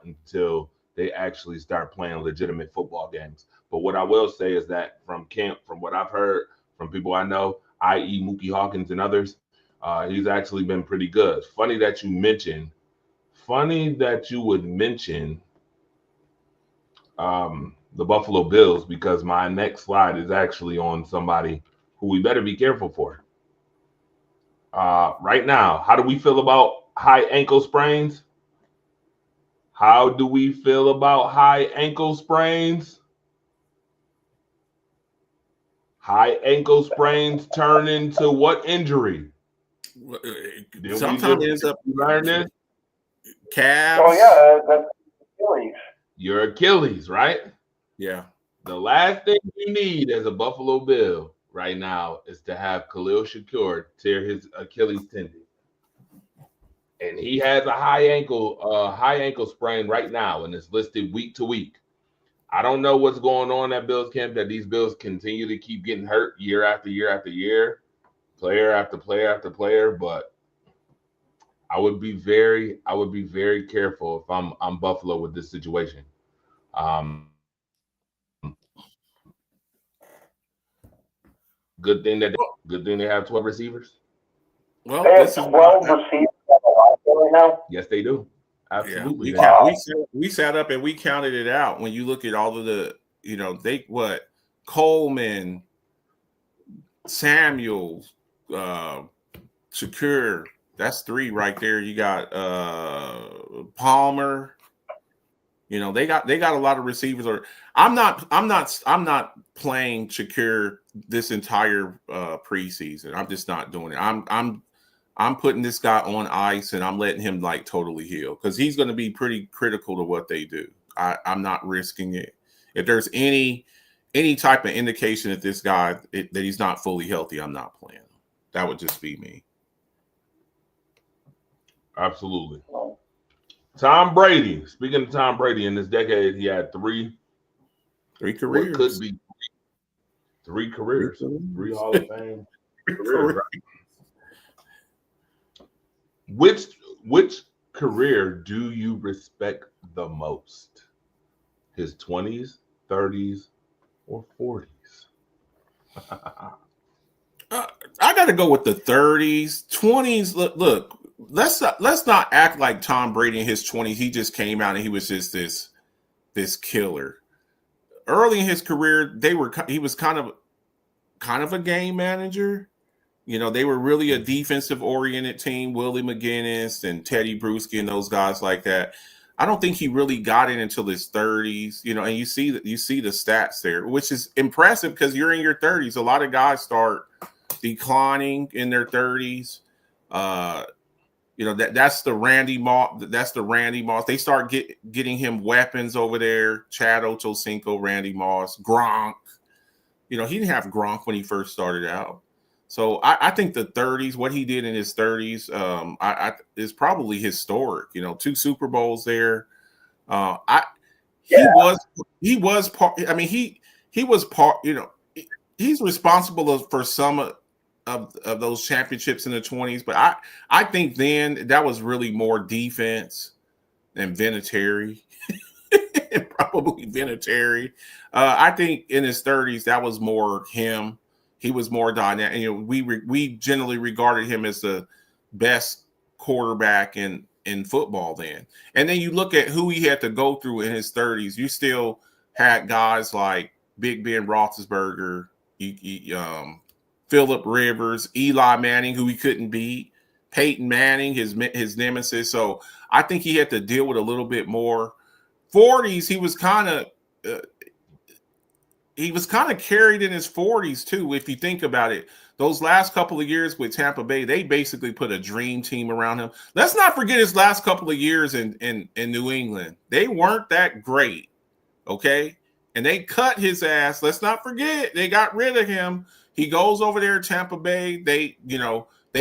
until they actually start playing legitimate football games. But what I will say is that from camp, from what I've heard from people I know, i.e. Mookie Hawkins and others, he's actually been pretty good. Funny that you would mention the Buffalo Bills, because my next slide is actually on somebody who we better be careful for. Right now, how do we feel about high ankle sprains? How do we feel about high ankle sprains? High ankle sprains turn into what injury? Sometimes it ends up learning calves. Oh yeah, that's Achilles. Your Achilles, right? Yeah. The last thing you need as a Buffalo Bill right now is to have Khalil Shakur tear his Achilles tendon. And he has a high ankle sprain right now, and it's listed week to week. I don't know what's going on at Bills camp that these Bills continue to keep getting hurt year after year after year, player after player after player, but I would be very careful if I'm Buffalo with this situation. Good thing they have 12 receivers. Well, they have 12 receivers right now. Yes, they do. Absolutely. Yeah. We sat up and we counted it out. When you look at all of the, Coleman, Samuels, Shakur, that's 3 right there. You got Palmer. They got a lot of receivers. I'm not playing Shakur this entire preseason. I'm just not doing it. I'm putting this guy on ice and I'm letting him totally heal, because he's going to be pretty critical to what they do. I'm not risking it. If there's any type of indication that this guy that he's not fully healthy, I'm not playing him. That would just be me. Absolutely. Tom Brady. Speaking of Tom Brady, in this decade, he had three careers. What could be 3 careers. 3 Hall of Fame careers. Which career do you respect the most? His 20s, 30s, or 40s? I got to go with the 30s, 20s. Look. Let's not act like Tom Brady in his 20s. He just came out and he was just this killer. Early in his career, he was kind of a game manager. They were really a defensive oriented team. Willie McGinnis and Teddy Bruschi and those guys like that. I don't think he really got in until his 30s. And you see the stats there, which is impressive because you're in your 30s. A lot of guys start declining in their 30s. That's the Randy Moss. They start getting him weapons over there. Chad Ochocinco, Randy Moss, Gronk. He didn't have Gronk when he first started out. So I think the 30s, what he did in his 30s, is probably historic. 2 Super Bowls there. He was part. I mean, he was part. He's responsible for some of those championships in the 20s, but I think then that was really more defense than Vinatieri. Probably Vinatieri. I think in his 30s that was more him. He was more dynamic. We generally regarded him as the best quarterback in football then. And then you look at who he had to go through in his 30s. You still had guys like Big Ben Roethlisberger, Phillip Rivers, Eli Manning, who he couldn't beat, Peyton Manning, his nemesis. So I think he had to deal with a little bit more. 40s, he was kind of carried in his 40s too. If you think about it, those last couple of years with Tampa Bay, they basically put a dream team around him. Let's not forget his last couple of years in New England. They weren't that great, okay? And they cut his ass. Let's not forget, they got rid of him. He goes over there to Tampa Bay. They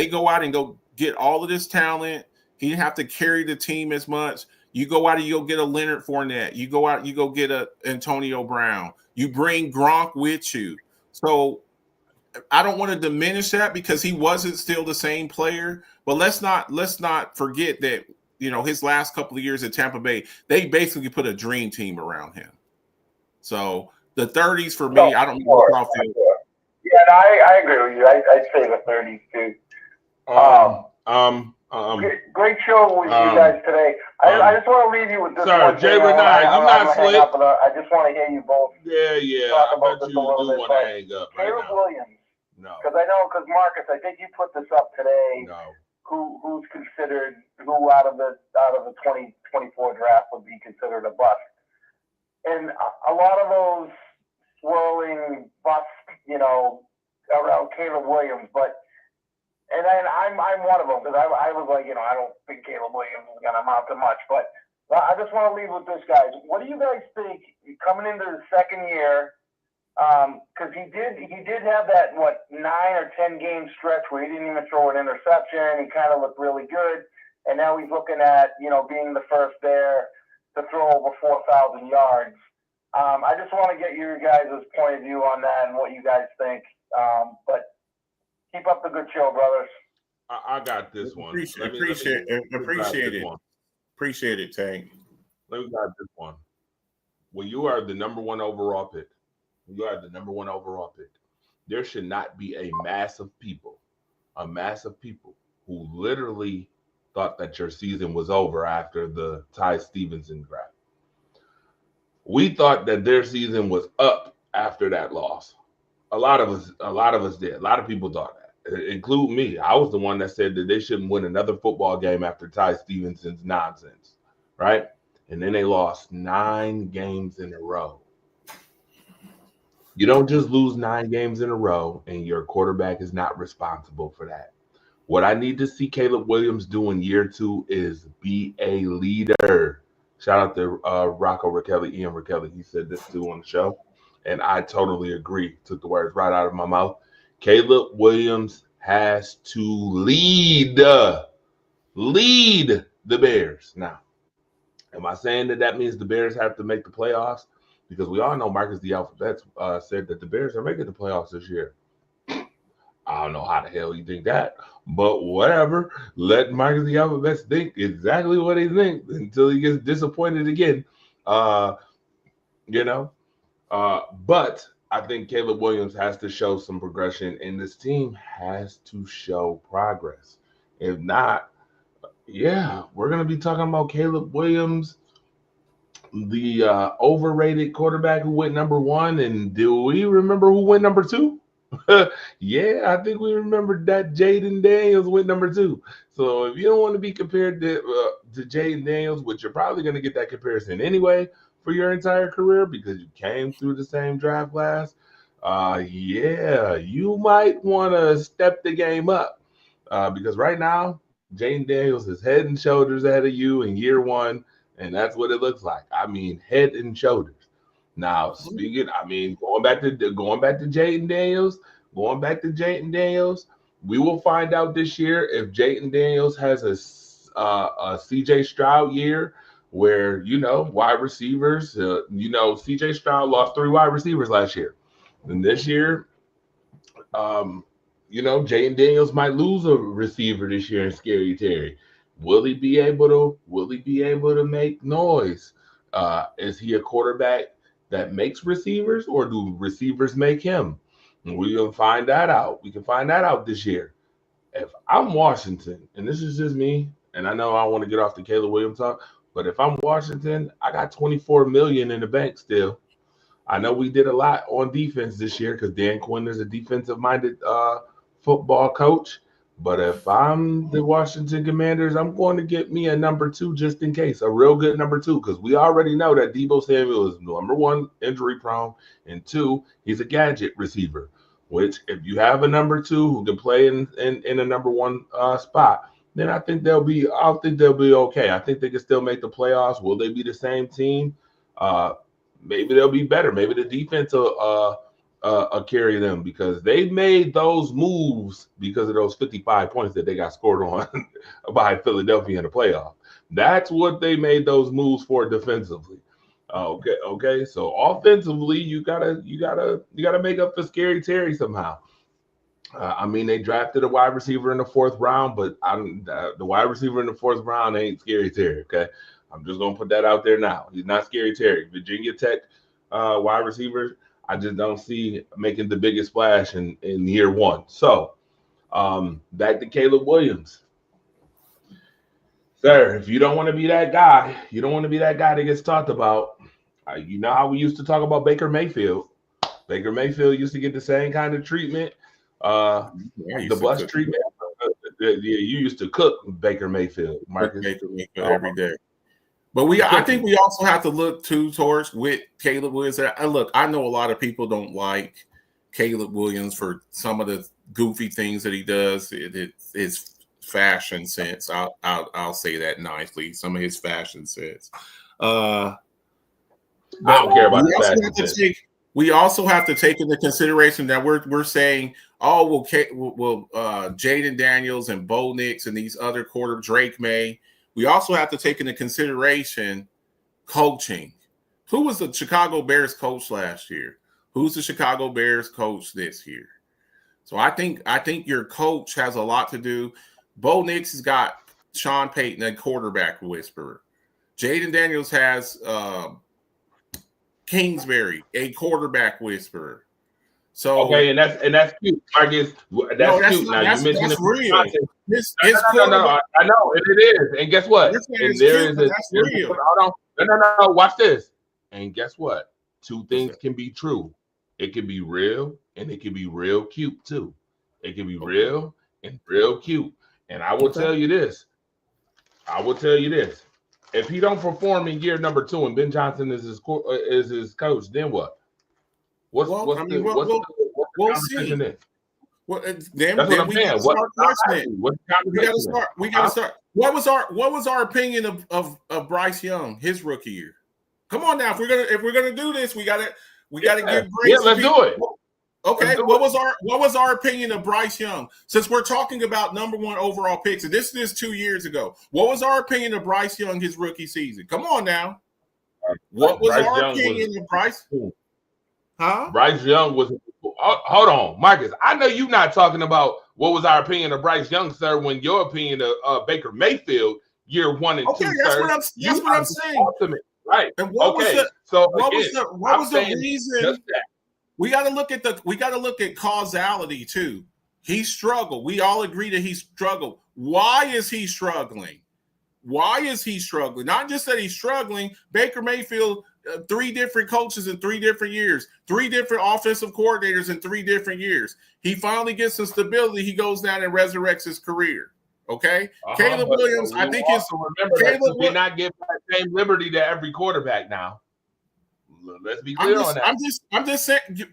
go out and go get all of this talent. He didn't have to carry the team as much. You go out and you go get a Leonard Fournette. You go out, you go get a Antonio Brown. You bring Gronk with you. So I don't want to diminish that because he wasn't still the same player. But let's not forget that, his last couple of years at Tampa Bay, they basically put a dream team around him. So the 30s for me, I don't know what y'all feel. Yeah, no, I agree with you. I'd say the 30s too. Great show with you guys today. I just want to leave you with this. Sorry, Jay Renard, you're not slick. I just want to hear you both. Yeah. Talk I about bet this you a little do bit, want to hang up right Caleb now. Williams. No. Because Marcus, I think you put this up today. No. Who's considered out of the 2024 draft would be considered a bust, and a lot of those swirling busts, around Caleb Williams, and then I'm one of them because I was like, I don't think Caleb Williams is going to amount to much, but I just want to leave with this, guys. What do you guys think coming into the second year? Because he did have that 9 or 10 game stretch where he didn't even throw an interception. He kind of looked really good, and now he's looking at being the first there to throw over 4,000 yards. I just want to get your guys' point of view on that and what you guys think. But keep up the good show, brothers. I got this one. Appreciate it. Appreciate it, Tank. Let me got this one. When you are the number one overall pick, there should not be a mass of people who literally thought that your season was over after the Ty Stevenson draft. We thought that their season was up after that loss. A lot of us did. A lot of people thought that, including me. I was the one that said that they shouldn't win another football game after Ty Stevenson's nonsense, right? And then they lost 9 games in a row. You don't just lose 9 games in a row and your quarterback is not responsible for that. What I need to see Caleb Williams do in year 2 is be a leader. Shout out to Rocco Raquelli, Ian Raquelli. He said this too on the show. And I totally agree. Took the words right out of my mouth. Caleb Williams has to lead the Bears. Now, am I saying that means the Bears have to make the playoffs? Because we all know Marcus the Alphabet said that the Bears are making the playoffs this year. I don't know how the hell you think that, but whatever. Let Marcus the Alphabet think exactly what he thinks until he gets disappointed again. But I think Caleb Williams has to show some progression, and this team has to show progress. If not, we're going to be talking about Caleb Williams, the overrated quarterback who went number 1. And do we remember who went number 2? I think we remember that Jaden Daniels went number 2. So if you don't want to be compared to Jaden Daniels, which you're probably going to get that comparison anyway for your entire career because you came through the same draft class, you might want to step the game up because right now, Jaden Daniels is head and shoulders ahead of you in year 1, and that's what it looks like. I mean, head and shoulders. Now, going back to Jaden Daniels, we will find out this year if Jaden Daniels has a CJ Stroud year where, wide receivers, CJ Stroud lost 3 wide receivers last year. And this year, Jaden Daniels might lose a receiver this year in Scary Terry. Will he be able to make noise? Is he a quarterback that makes receivers, or do receivers make him? And we can find that out. We can find that out this year. If I'm Washington, and this is just me, and I know I want to get off the Caleb Williams talk, but if I'm Washington, I got $24 million in the bank still. I know we did a lot on defense this year because Dan Quinn is a defensive-minded football coach. But if I'm the Washington Commanders, I'm going to get me a number 2 just in case, a real good number 2, because we already know that Deebo Samuel is number 1, injury prone, and 2, he's a gadget receiver. Which, if you have a number 2 who can play in a number 1 spot, then I think they'll be okay. I think they can still make the playoffs. Will they be the same team? Maybe they'll be better. Maybe the defense will carry them because they made those moves because of those 55 points that they got scored on by Philadelphia in the playoff. That's what they made those moves for defensively. Okay. So offensively, you gotta make up for Scary Terry somehow. I mean, they drafted a wide receiver in the 4th round, but the wide receiver in the 4th round ain't Scary Terry. Okay, I'm just gonna put that out there now. He's not Scary Terry. Virginia Tech wide receivers, I just don't see making the biggest splash in year 1. So back to Caleb Williams. Sir, if you don't want to be that guy, that gets talked about. You know how we used to talk about Baker Mayfield. Baker Mayfield used to get the same kind of treatment. The bus treatment. You used to cook Baker Mayfield, Marcus. Baker Mayfield every day. But I think we also have to look towards with Caleb Williams. Look, I know a lot of people don't like Caleb Williams for some of the goofy things that he does. His fashion sense. I'll say that nicely. Some of his fashion sense. I don't care about the fashion sense. We also have to take into consideration that we're saying, Jaden Daniels and Bo Nix and these other Drake May. We also have to take into consideration coaching. Who was the Chicago Bears coach last year? Who's the Chicago Bears coach this year? So I think your coach has a lot to do. Bo Nix has got Sean Payton, a quarterback whisperer. Jaden Daniels has Kingsbury, a quarterback whisperer. So okay, and that's cute, Marcus. That's cute. Now you mentioned that's real. No, I know it is. And guess what? And there is real. Hold on. No. Watch this. And guess what? 2 things can be true. It can be real, and it can be real cute too. It can be real and real cute. And I will tell you this. If he don't perform in year number 2 and Ben Johnson is his coach, then what? We'll see. Well, then we got to start questioning. We got to start. What was our opinion of Bryce Young, his rookie year? Come on now, if we're gonna do this, we gotta give grace. Yeah, let's do it. Okay, what was our opinion of Bryce Young? Since we're talking about number 1 overall picks, and this is 2 years ago. What was our opinion of Bryce Young his rookie season? Come on now. What was our opinion of Bryce? Huh? Bryce Young was. Hold on, Marcus. I know you're not talking about what was our opinion of Bryce Young, sir. When your opinion of Baker Mayfield year 1 and 2, that's sir. what I'm saying. Ultimate, right? And what was the reason? We got to look at causality too. He struggled. We all agree that he struggled. Why is he struggling? Not just that he's struggling. Baker Mayfield, 3 different coaches in 3 different years, 3 different offensive coordinators in 3 different years. He finally gets some stability. He goes down and resurrects his career. Okay, Caleb Williams. I think Caleb did not give that same liberty to every quarterback. Now, let's be clear on that. I'm just saying.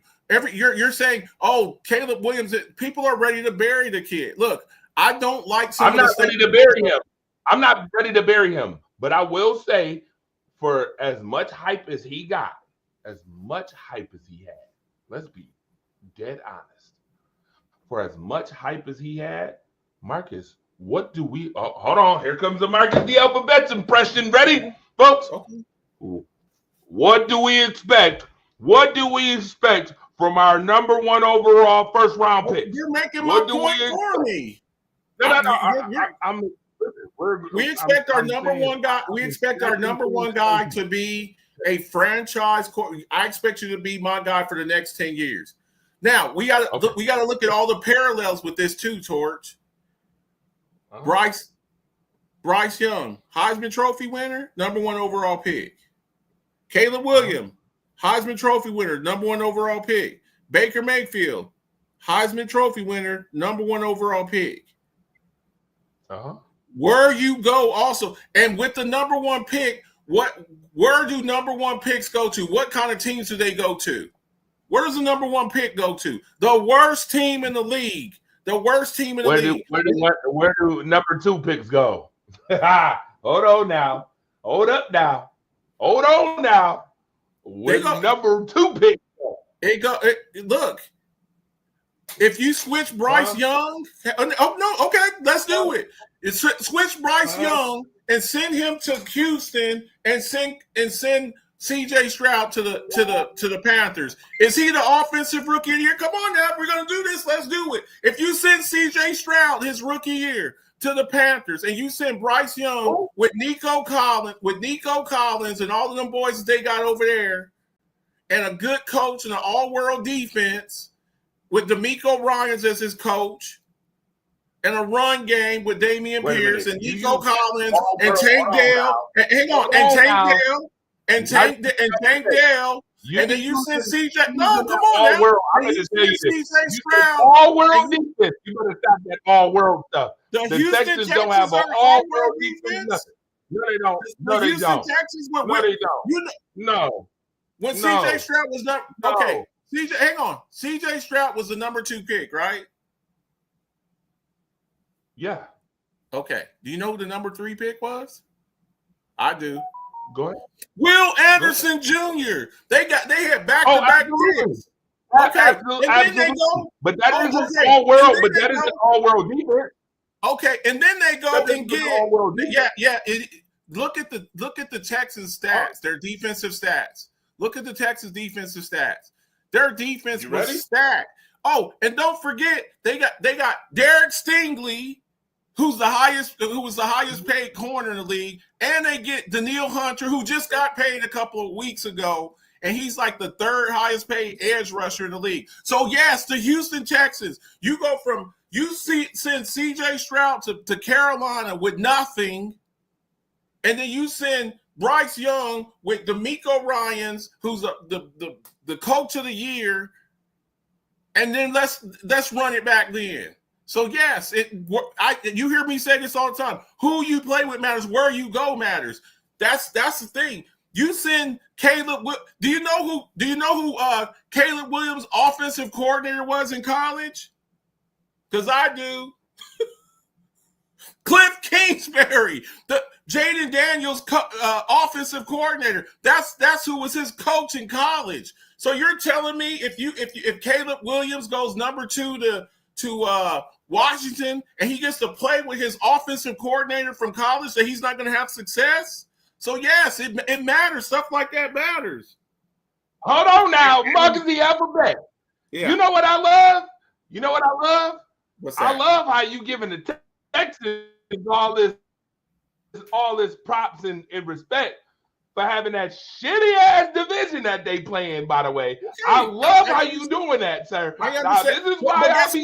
You're saying, oh, Caleb Williams. People are ready to bury the kid. Look, I don't like. I'm not ready to bury him. I'm not ready to bury him. But I will say, for as much hype as he got, as much hype as he had, let's be dead honest. For as much hype as he had, Marcus, what do we? Oh, hold on, here comes the Marcus the Alphabets impression. Ready, folks? Okay. What do we expect? What do we expect from our number 1 overall first round pick? You're making my point for me. We expect our number 1 guy. We expect our number 1 guy to be a franchise. I expect you to be my guy for the next 10 years. Now we got to look at all the parallels with this too, Torch. Bryce Young, Heisman Trophy winner, number 1 overall pick. Caleb Williams, Heisman Trophy winner, number 1 overall pick. Baker Mayfield, Heisman Trophy winner, number 1 overall pick. Where you go also, and with the number 1 pick, where do number 1 picks go to? What kind of teams do they go to? Where does the number 1 pick go to? The worst team in the league. The worst team in the league. Where do number 2 picks go? Hold on now. Hold up now. Hold on now. Where number 2 picks go? Look. If you switch Bryce Young, let's do it. Switch Bryce Young and send him to Houston and send CJ Stroud to the Panthers. Is he the offensive rookie of the year? Come on now, we're gonna do this. Let's do it. If you send CJ Stroud his rookie year to the Panthers and you send Bryce Young with Nico Collins and all of them boys that they got over there, and a good coach and an all-world defense with DeMeco Ryans as his coach, and a run game with Damian Pierce and Nico Collins and Tank Dell. And Tank Dell. And then you send CJ. No, come on now. I'm going to tell you this. All-world defense. You better stop that all-world stuff. The Texans don't have an all-world defense. No, they don't. No, they don't. No, they don't. No. When CJ Stroud was not okay. Hang on. CJ Stroud was the number 2 pick, right? Yeah. Okay. Do you know who the number 3 pick was? I do. Go ahead. Will Anderson Jr. They had back-to-back picks. Okay. And then they go. But that is an all-world. But that is an all-world defense. Okay. And then they go and get. Look at the Texans stats. Their defensive stats. Look at the Texans defensive stats. Their defense was stacked. Oh, and don't forget they got Derek Stingley, who was the highest paid corner in the league, and they get Danielle Hunter, who just got paid a couple of weeks ago, and he's like the 3rd highest paid edge rusher in the league. So yes, the Houston Texans, you send CJ Stroud to Carolina with nothing, and then you send Bryce Young with DeMeco Ryans, who's the coach of the year, and then let's run it back then. So yes, you hear me say this all the time. Who you play with matters. Where you go matters. That's the thing. You send Caleb. Do you know who Caleb Williams' offensive coordinator was in college? Because I do. Cliff Kingsbury, the Jaden Daniels offensive coordinator. That's who was his coach in college. So you're telling me if Caleb Williams goes number 2 to Washington and he gets to play with his offensive coordinator from college, that he's not going to have success? So yes, it matters. Stuff like that matters. Hold on now, Marcus the alphabet. Yeah. You know what I love? What's that? I love how you giving the Texans all this props and respect for having that shitty ass division that they play in, by the way. Okay. I love how you doing that, sir. Now, this is why I be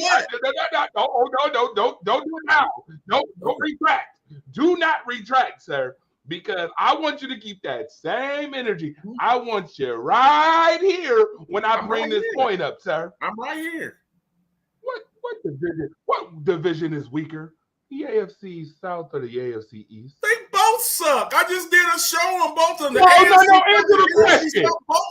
don't do it now. Don't retract. Do not retract, sir. Because I want you to keep that same energy. I want you right here when I bring this point up, sir. I'm right here. What division is weaker? The AFC South or the AFC East? They both suck. I just did a show on both of them. No, answer the question.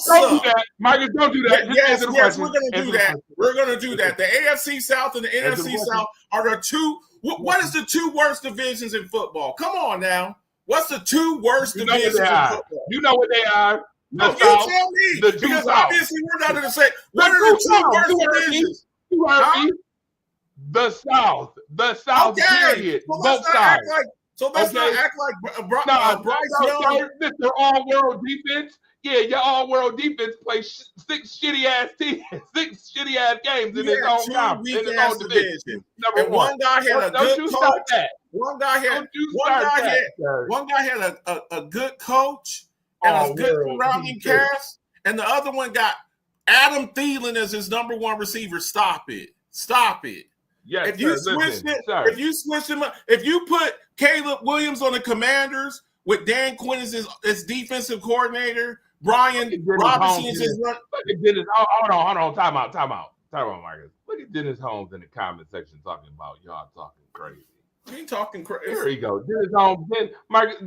Don't do that. Michael, don't do that. Yes, we're going to do that. We're going to do that. The AFC South and the NFC South are the two. What is the 2 worst divisions in football? Come on now. What's the 2 worst divisions in football? You know what they are. No, you tell me. Because obviously we're not going to say, what are the 2 worst divisions? The South, period. So both sides. Let's not act like Bryce Young. Mr. All-World Defense. Yeah, your all-world defense plays 6 shitty-ass teams, 6 shitty-ass games in his own conference, in his own division. And one guy had a good coach. One guy had a good coach and a good surrounding cast, and the other one got Adam Thielen as his number 1 receiver. Stop it. Yes, if you put Caleb Williams on the Commanders with Dan Quinn as his defensive coordinator, Brian Robinson is his run. Look at Dennis. Hold on. Time out, Marcus. Look at Dennis Holmes in the comment section talking about y'all talking crazy. He talking crazy. There you go. Dennis Holmes.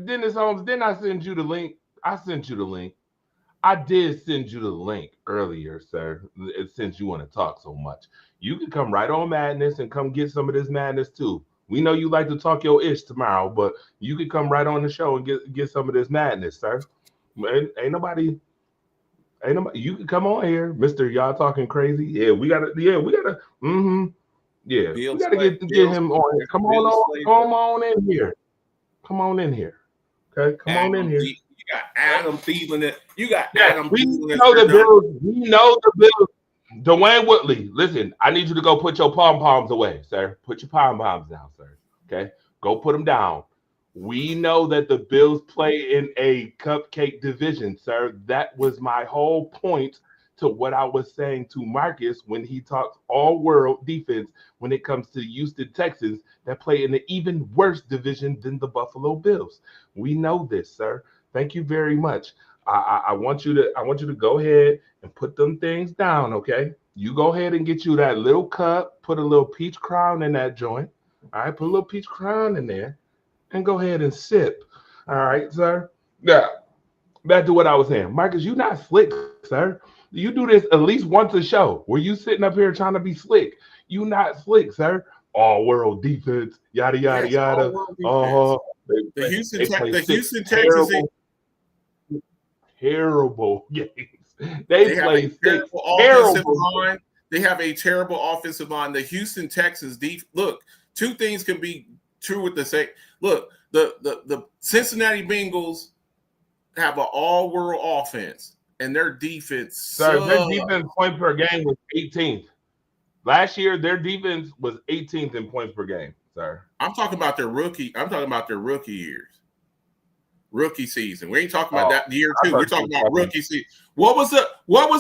Dennis Holmes, didn't I send you the link? I sent you the link. I did send you the link earlier, sir, since you want to talk so much. You can come right on Madness and come get some of this madness too. We know you like to talk your ish tomorrow, but you can come right on the show and get some of this madness, sir. Ain't nobody. You can come on here, Mr. Y'all talking crazy. Yeah, we gotta. Mm-hmm. Yeah, we gotta get him on here. Come on in here. Come on in here. Okay, come on in here. You got Adam Thielen. We know the Bills. We know the Bills. Dwayne Woodley, listen. I need you to go put your pom-poms away, sir. Put your pom-poms down, sir. Okay, go put them down. We know that the Bills play in a cupcake division, sir. That was my whole point to what I was saying to Marcus when he talks all-world defense when it comes to the Houston Texans that play in an even worse division than the Buffalo Bills. We know this, sir. Thank you very much. I want you to go ahead and put them things down, okay? You go ahead and get you that little cup, put a little peach crown in that joint. All right, put a little peach crown in there. And go ahead and sip. All right, sir? Yeah. Back to what I was saying. Marcus, you not slick, sir. You do this at least once a show where you sitting up here trying to be slick. You not slick, sir. All world defense, yada, yada, yada. The Houston Texans. Terrible games. They play terrible offensive line. They have a terrible offensive line. The Houston Texans, look, two things can be true with the same. Look, the Cincinnati Bengals have an all-world offense, and their defense. Sir, their defense point per game was 18th. Last year, their defense was 18th in points per game, sir. I'm talking about their rookie years. Rookie season. We ain't talking about that year two. We're talking about rookie season. What was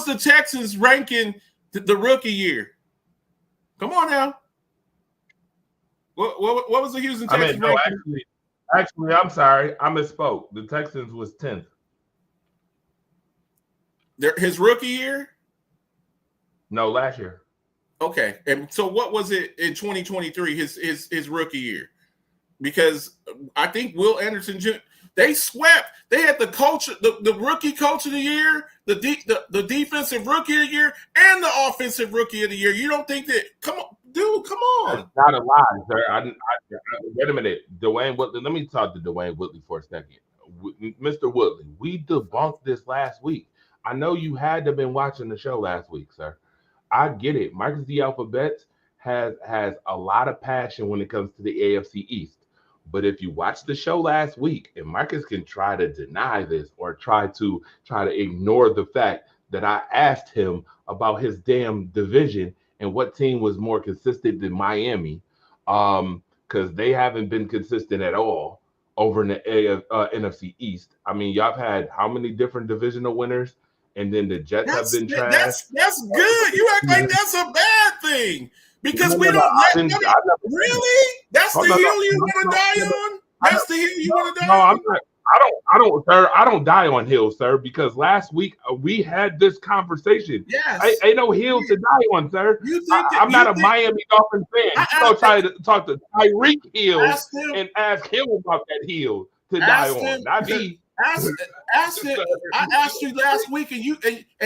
the Texans ranking the rookie year? Come on now. What was the Houston Texans ranking? Actually, I'm sorry. I misspoke. The Texans was 10th. His rookie year? No, last year. Okay. And so what was it in 2023, his rookie year? Because I think Will Anderson Jr., they swept. They had the coach, the rookie coach of the year, the defensive rookie of the year, and the offensive rookie of the year. You don't think that? Come on, dude. Come on. That's not a lie, sir. Wait a minute, Dwayne Woodley. Let me talk to Dwayne Woodley for a second. Mr. Woodley, we debunked this last week. I know you had to have been watching the show last week, sir. I get it. Marcus the Alphabet has a lot of passion when it comes to the AFC East. But if you watch the show last week, and Marcus can try to deny this or try to ignore the fact that I asked him about his damn division and what team was more consistent than Miami, because they haven't been consistent at all over in the NFC East. I mean, y'all have had how many different divisional winners, and then the Jets have been trash. That's good. You act like that's a bad thing. Because we don't really? That's the hill you want to die on? That's the hill you want to die on? No, I'm not. I don't, sir. I don't die on hills, sir, because last week we had this conversation. Yes. Ain't no hill to die on, sir. I'm not a Miami Dolphins fan. You don't try to talk to Tyreek Hill and ask him about that hill to die on. Not me. Ask him. I asked you last week, and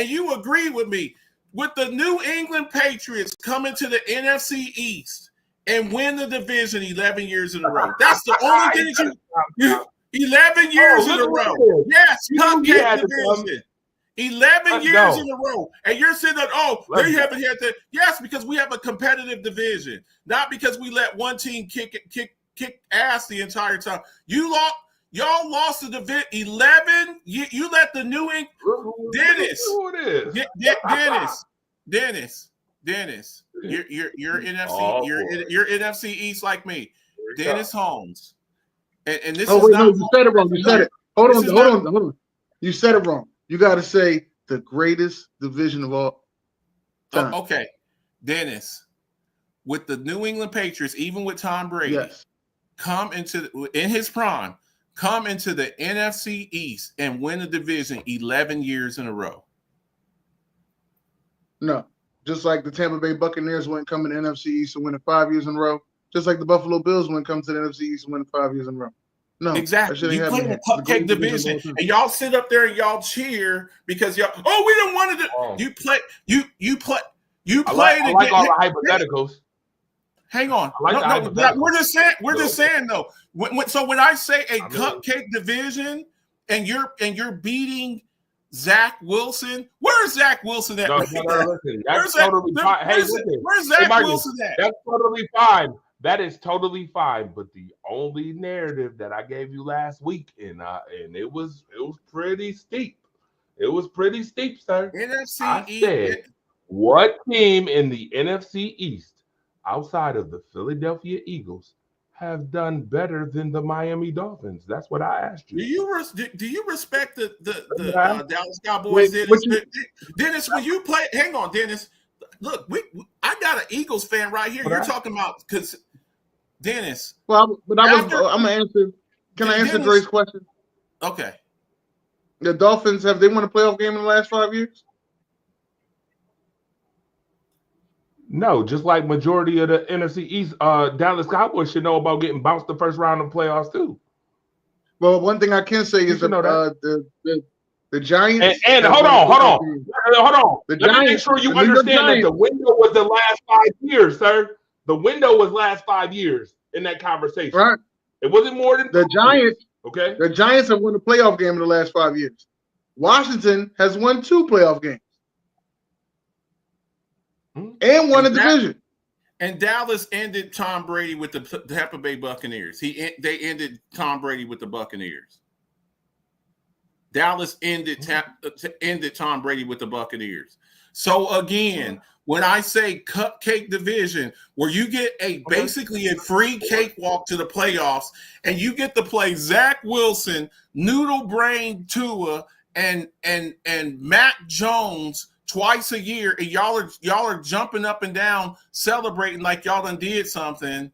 you agreed with me. With the New England Patriots coming to the NFC East and win the division 11 years in a row. That's the only thing that you 11 years in a row. Yes, cupcake division. 11 years in a row. And you're saying that, they haven't had that. Yes, because we have a competitive division. Not because we let one team kick ass the entire time. Y'all lost the division 11. You let the New England Dennis. You're NFC. You're NFC East like me. Dennis Holmes. And this is not. You said it wrong. You said it. Hold on. You said it wrong. You got to say the greatest division of all time. Okay, Dennis. With the New England Patriots, even with Tom Brady, come in his prime, come into the NFC East and win the division 11 years in a row? No. Just like the Tampa Bay Buccaneers wouldn't come in the NFC East and win it 5 years in a row. Just like the Buffalo Bills wouldn't come to the NFC East and win it 5 years in a row. No, exactly. You play in a cupcake division, and y'all sit up there and y'all cheer because y'all. Oh, we didn't want to. You play. You play. I like all the hypotheticals. Hang on. We're just saying though. When I say a cupcake division, and you're beating Zach Wilson, where's Zach Wilson at? Listen, that's totally fine. Hey, where's Zach Wilson at? That's totally fine. That is totally fine. But the only narrative that I gave you last week, and it was pretty steep. It was pretty steep, sir. NFC East. Said, what team in the NFC East, outside of the Philadelphia Eagles, have done better than the Miami Dolphins? That's what I asked you. Do you respect the Dallas Cowboys? Dennis, when you play, hang on, Dennis. Look, I got an Eagles fan right here. You're talking about because Dennis. Well, but I'm gonna answer. Can I answer Dre's question? Okay. The Dolphins, have they won a playoff game in the last 5 years? No, just like majority of the NFC East, Dallas Cowboys should know about getting bounced the first round of playoffs too. Well, one thing I can say is that the Giants. And hold on. The Giants. Make sure you understand that the window was the last 5 years, sir. The window was last 5 years in that conversation. Right. It wasn't more than the Giants. Okay. The Giants have won a playoff game in the last 5 years. Washington has won 2 playoff games. And won a division. And Dallas ended Tom Brady with the Tampa Bay Buccaneers. They ended Tom Brady with the Buccaneers. Dallas ended Tom Brady with the Buccaneers. So again, when I say cupcake division, where you get basically a free cakewalk to the playoffs, and you get to play Zach Wilson, Noodle Brain Tua, and Mac Jones twice a year, and y'all are jumping up and down, celebrating like y'all done did something.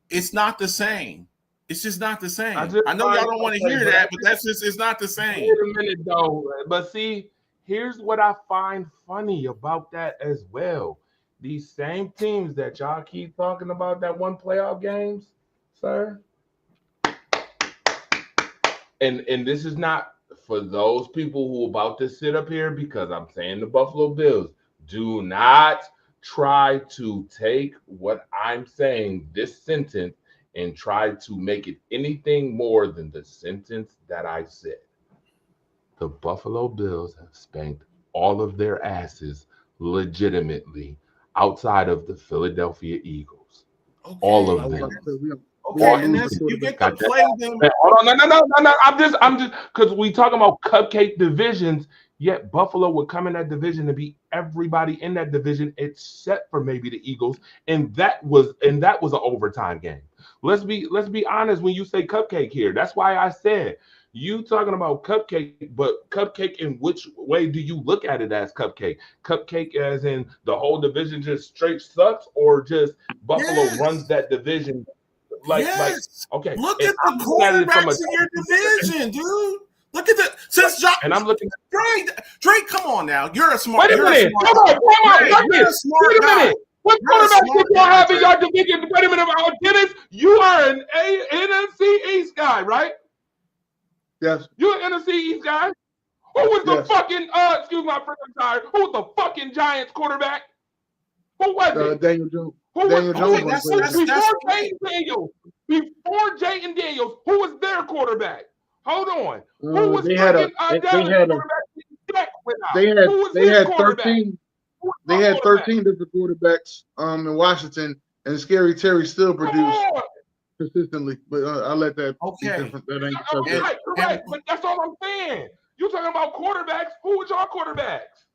It's not the same. It's just not the same. I know y'all don't want to hear that, but it's not the same. Wait a minute though. But see, here's what I find funny about that as well. These same teams that y'all keep talking about that won playoff games, sir. And this is not for those people who are about to sit up here, because I'm saying the Buffalo Bills, do not try to take what I'm saying, this sentence, and try to make it anything more than the sentence that I said. The Buffalo Bills have spanked all of their asses legitimately outside of the Philadelphia Eagles. Okay. All of them. Okay, and that's, you get to play them. Hold on, no. I'm just because we talking about cupcake divisions. Yet Buffalo would come in that division and beat everybody in that division except for maybe the Eagles, and that was an overtime game. Let's be honest when you say cupcake here. That's why I said you talking about cupcake, but cupcake in which way do you look at it as cupcake? Cupcake as in the whole division just straight sucks, or just Buffalo runs that division? Okay. Look at the quarterbacks in your division, dude. Look at that. And I'm looking at Drake, come on now. You're a smart guy. Wait a minute. What quarterbacks did y'all have in your division? Wait a minute. Dennis, you are an NFC East guy, right? Yes. You're an NFC East guy? Who was the fucking, excuse my friend, I'm sorry. Who was the fucking Giants quarterback? Who was it? Daniel Jones. Before Jayden Daniels, who was their quarterback? Hold on. Who was they had 13. They had 13 different quarterbacks in Washington, and Scary Terry still produced consistently. But I'll let that be different. That ain't correct. But that's all I'm saying. You're talking about quarterbacks. Who was y'all quarterbacks?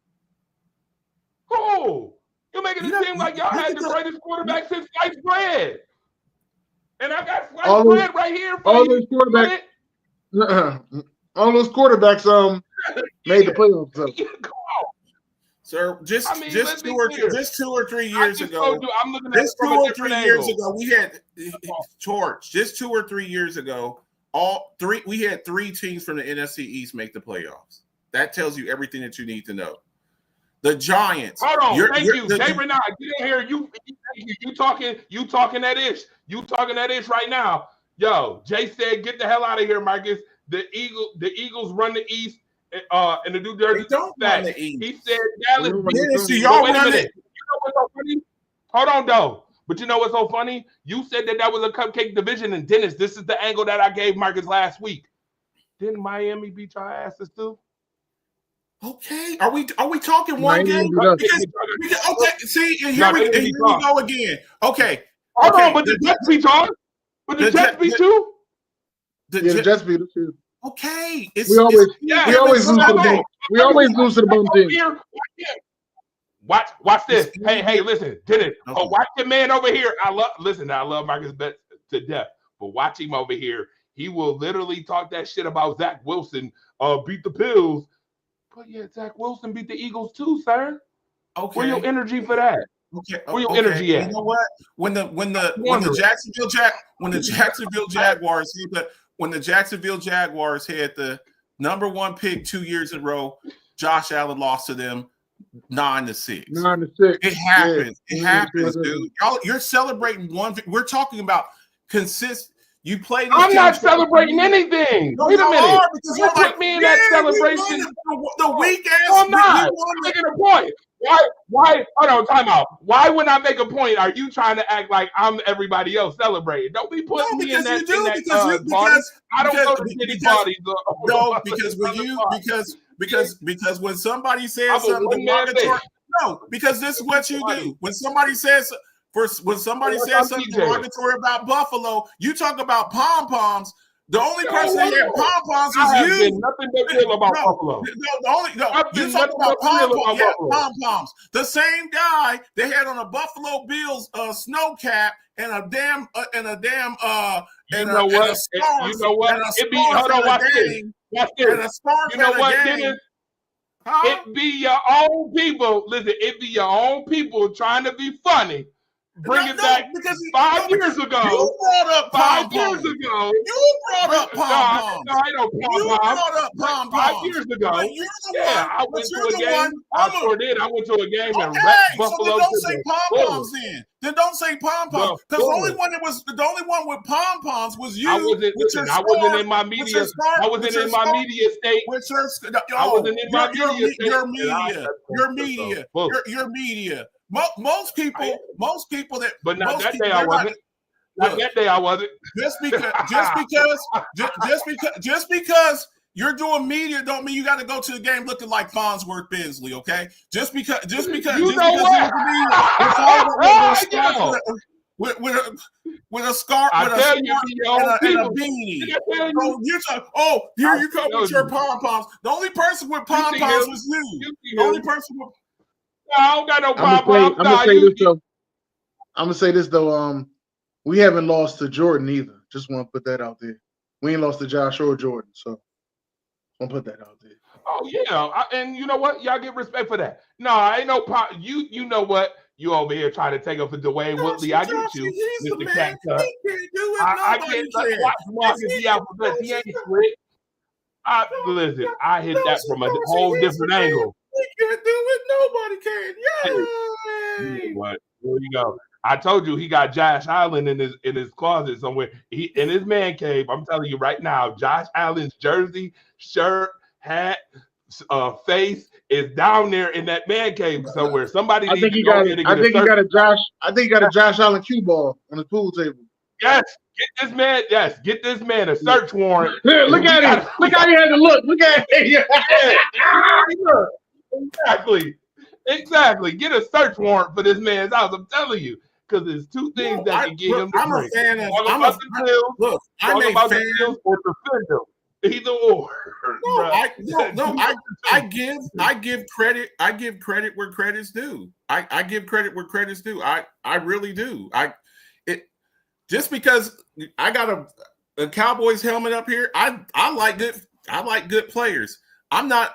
Who? You're making it seem like y'all had the greatest quarterback since sliced bread. And I got sliced bread right here. All those quarterbacks. All those quarterbacks made the playoffs. So. Sir, just 2 or 3 years ago. We had George. Just 2 or 3 years ago, We had 3 teams from the NFC East make the playoffs. That tells you everything that you need to know. The Giants. Hold on, thank you, Jay Renard. Get in here. You talking that ish. You talking that ish right now. Yo, Jay said, "Get the hell out of here, Marcus." The Eagles run the East, and the New Jersey don't run the East. He said Dallas. Y'all wait a run minute. it. You know what's so funny? Hold on, though. But you know what's so funny? You said that was a cupcake division, and Dennis, this is the angle that I gave Marcus last week. Didn't Miami beat your asses too? Okay, are we talking one game? Because, okay, see, and here we go again. Okay, hold on, but the Jets beat y'all. But the Jets beat you. The Jets beat us too. Okay, we always lose to the bum. We always lose to the bum team. Watch this. Hey, listen, Dennis. Oh, watch the man over here. I love Marcus Betts to death, but watch him over here. He will literally talk that shit about Zach Wilson. Beat the Bills. But yeah, Zach Wilson beat the Eagles too, sir. Okay. Where your energy for that? Okay. Where your energy at? You know what? When the Jacksonville Jaguars had the number 1 pick 2 years in a row, Josh Allen lost to them 9-6. 9-6. It happens. Yeah. It happens, dude. You're celebrating one. We're talking about consistent. You play. I'm not celebrating anything. No, wait a minute. You put me in that celebration. The weak ass. No, I'm not. I'm making a point. Why? Hold on, time out. Why when I make a point, are you trying to act like I'm everybody else celebrating? Don't be putting me in that party. I don't go to city parties. No, because when somebody says something derogatory, because this is what you do. When somebody says something derogatory about Buffalo, you talk about pom-poms. The only person that had pom-poms was you. Nothing but real about Buffalo. You talk about pom-poms. The same guy they had on a Buffalo Bills snow cap and a damn you know what? It be hold on, watch this. You know what, Dennis? It be your own people. Listen, it be your own people trying to be funny. Bring it back because 5 years ago. You brought up 5 years ago. You brought up pom-poms. No, I don't pom-poms. You brought up pom-poms. 5 years ago. I went to a game. I sure did. I went to a game and wrecked Buffalo. So then don't say pom-poms then. Then don't say pom-poms. Because the only one with pom-poms was you. I wasn't in my media. I wasn't in my media state. I wasn't in my media state. Your media. Most people that. But not that day I wasn't. Not that day I wasn't. Just because you're doing media don't mean you got to go to the game looking like Farnsworth Bensley, okay? Just because you know what? With a scarf, and a beanie. So you're talking. Here you come with your pom poms. The only person with pom poms was you. The only person with. I don't got no pom-poms. I'm gonna say this though. We haven't lost to Jordan either. Just want to put that out there. We ain't lost to Josh or Jordan, so I'll put that out there. Oh yeah, and you know what? Y'all get respect for that. No, I ain't no You know what? You over here trying to take up for Dwayne Woodley. I get you, Mr. Cat Cut. I can't watch Marcus be out for good. He ain't quit. Listen, I hit that from a whole different angle. We can't do it. Nobody can. Yay! What? There you go. I told you he got Josh Allen in his closet somewhere. He in his man cave. I'm telling you right now, Josh Allen's jersey, shirt, hat, face is down there in that man cave somewhere. Somebody I think he got a Josh Allen cue ball on the pool table. Yes, get this man a search warrant. Yeah, look at him. Look how he had to look. Look at him. Exactly. Get a search warrant for this man's house. I'm telling you, because there's two things that can get him to break. I'm a fan or defend him. Either or. I give credit. I give credit where credit's due. I give credit where credit's due. I really do. Just because I got a Cowboys helmet up here, I like good players. I'm not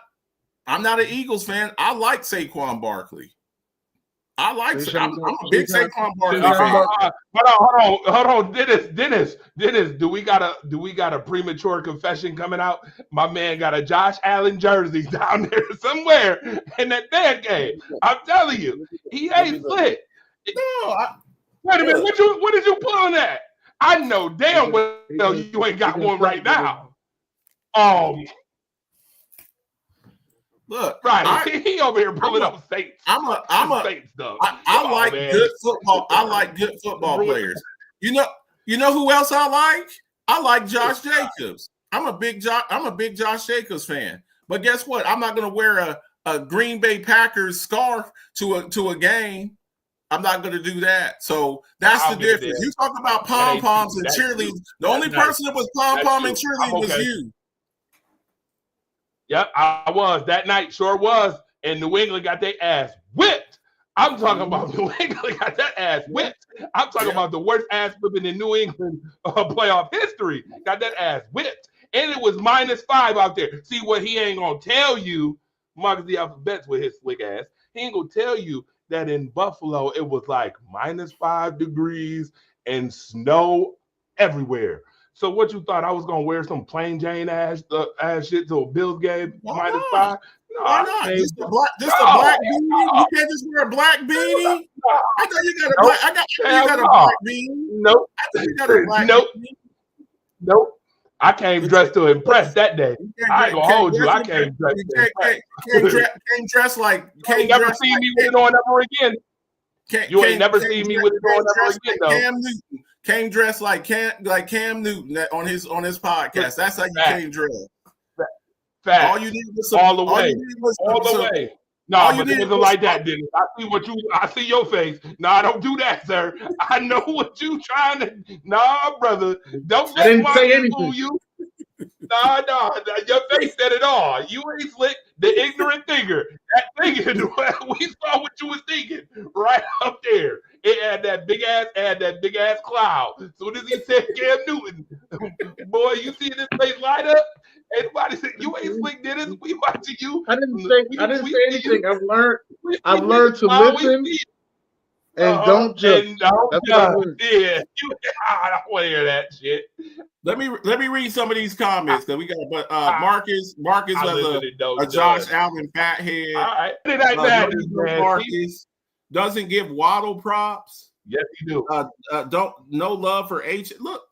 an Eagles fan. I like Saquon Barkley. I like. Say I'm Saquon- a big Saquon- Saquon Barkley Saquon fan. Hold on, Dennis. Do we got a premature confession coming out? My man got a Josh Allen jersey down there somewhere in that band game. I'm telling you, he ain't slick. No, Wait a minute, what did you pulling at? I know damn well you ain't got one right now. Look, right, he over here pulling up Saints. Saints stuff. I like good football. I like good football players. You know who else I like? I like Josh Jacobs. I'm a big Josh Jacobs fan. But guess what? I'm not going to wear a Green Bay Packers scarf to a game. I'm not going to do that. So that's the difference. You talk about pom-poms and cheerleaders. The only person that was pom-pom and cheerleading was you. Yep, I was. That night sure was. And New England got their ass whipped. I'm talking about New England got that ass whipped. I'm talking about the worst ass whipping in New England playoff history. Got that ass whipped. And it was -5 out there. See what he ain't going to tell you, Marcus the Alphabets with his slick ass. He ain't going to tell you that in Buffalo, it was like -5 degrees and snow everywhere. So what you thought I was gonna wear some plain Jane ass shit to a Bills game -5? No, why not? Just a black beanie. You can't just wear a black beanie. I thought you got a black. I thought you got a black beanie. Nope. I thought you got a black beanie. Nope. I came dressed to impress that day. I ain't gonna hold you. I came dressed to impress. Came dressed like. Can't never see me with it on ever again. You ain't never seen me with it on ever again though. Cam Newton came dressed like Cam Newton on his podcast. That's how you came dressed. Fact. All you need was all the way. All the way. No, but it wasn't like that, Dennis. I see your face. No, I don't do that, sir. I know what you trying to. Nah, brother. Don't let Marcus fool you. No, your face said it all. You ain't slick. The ignorant thinker. That thinking, we saw what you was thinking right up there. It had that big ass cloud. As soon as he said Cam Newton, boy, you see this face light up? Everybody said you ain't slick, Dennis. We watching you. I didn't say anything. I've learned to listen and don't judge. Yeah, I don't want to hear that shit. Let me read some of these comments that we got. But Marcus as a Josh Allen fathead. All right, Marcus doesn't give Waddle props. Yes, he do. No love for H. Look,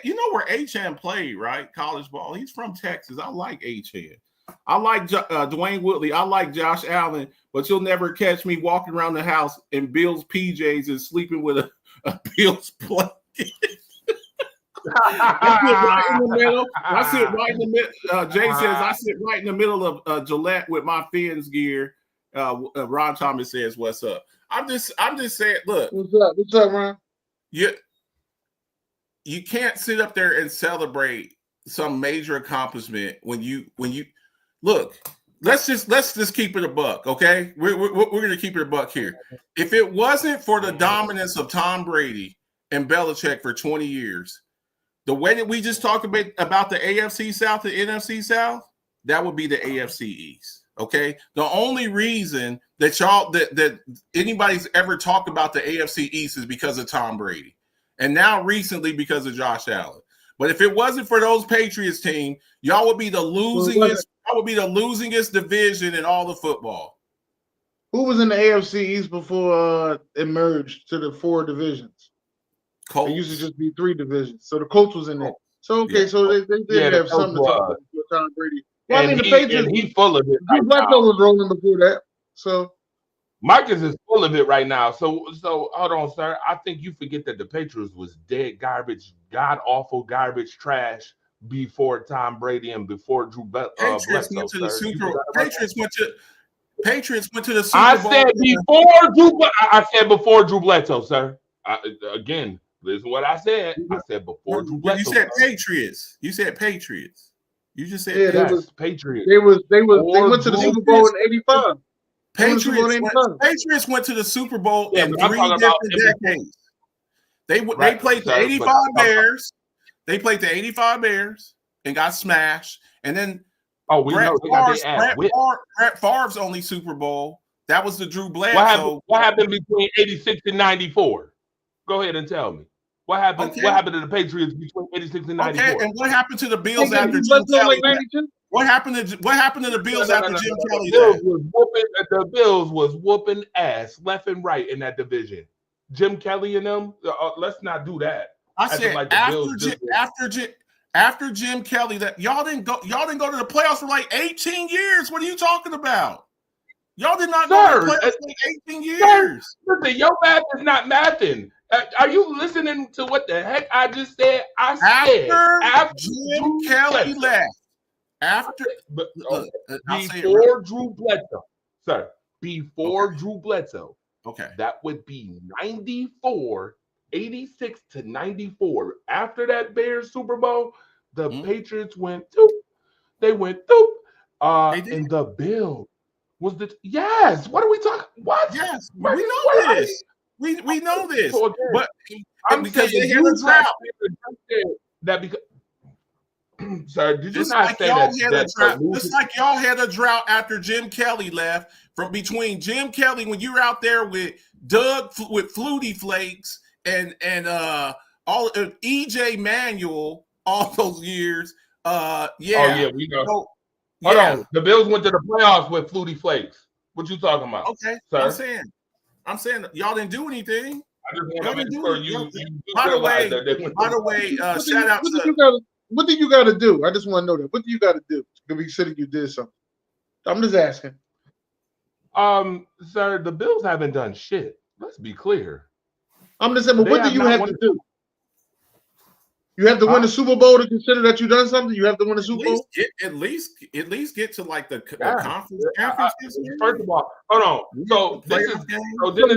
you know where H-Han played, right? College ball. He's from Texas. I like H-Han. I like Dwayne Whitley. I like Josh Allen, but you'll never catch me walking around the house in Bill's PJs and sleeping with a Bill's blanket. I sit right in the middle. Jay says I sit right in the middle of Gillette with my Fins gear. Ron Thomas says, "What's up?" I'm just saying. Look, what's up, Ron? You can't sit up there and celebrate some major accomplishment when you look. Let's just keep it a buck, okay? We're gonna keep it a buck here. If it wasn't for the dominance of Tom Brady and Belichick for 20 years, the way that we just talked about the AFC South and NFC South, that would be the AFC East. Okay. The only reason that anybody's ever talked about the AFC East is because of Tom Brady. And now recently because of Josh Allen. But if it wasn't for those Patriots team, y'all would be the losingest. Y'all would be the losingest division in all the football. Who was in the AFC East before it merged to the 4 divisions? Colts. It used to just be 3 divisions. So the Colts was in there. So okay, so they did have something to talk about with Tom Brady. Well, I mean, the Patriots. He's full of it. Drew Bledsoe was rolling before that. So Marcus is full of it right now. So hold on, sir. I think you forget that the Patriots was dead garbage, god awful garbage trash before Tom Brady and before Drew Bledsoe. Patriots went to the Super Bowl. Patriots went to the Super Bowl. I said before Drew Bledsoe, sir. Again, listen what I said. I said before Drew Bledsoe. You said Patriots. You said Patriots. You just said Patriots. They went to the Super Bowl in '85. Patriots went to the Super Bowl in 3 different decades. They played the 85 Bears. They played the 85 Bears and got smashed. And then Brett Favre's only Super Bowl That was the Drew Bledsoe. What happened between 86 and 94? Go ahead and tell me. What happened? Okay. What happened to the Patriots between 86 and 94? Okay, and what happened to the Bills Hey, after you Jim Bledsoe Kelly? like 92? What happened to the Bills after Jim Kelly? The Bills was whooping ass left and right in that division. Jim Kelly and them. Let's not do that. I said after Jim Kelly, that y'all didn't go to the playoffs for like 18 years. What are you talking about? Y'all did not go to the playoffs for like 18 years. Listen, your math is not mathing. Are you listening to what the heck I just said? After Jim Kelly left. Before Drew Bledsoe, sir. Before Drew Bledsoe. Okay. That would be 94, 86 to 94. After that Bears Super Bowl, the Patriots went doop. They went doop. And the Bills was yes. What are we talking? What? Yes, we know this. We know this. So again, but I'm because saying they had a drought. That because sorry, did you Just not like say y'all that? had a drought. Just like y'all had a drought after Jim Kelly left. From between Jim Kelly, when you were out there with Doug with Flutie Flakes and all EJ Manuel all those years. Oh yeah, we know. So, hold on. The Bills went to the playoffs with Flutie Flakes. What you talking about? Okay, sir? I'm saying y'all didn't do anything. I just want to make sure you by the way, shout out to what do you got to do? I just want to know that. What do you got to do to be sitting you did something? I'm just asking. Sir, the Bills haven't done shit. Let's be clear. I'm just saying, but what do you have to do? You have to win the Super Bowl to consider that you've done something. You have to win the Super Bowl. At least get to like the conference championship. First of all, hold on. So this is to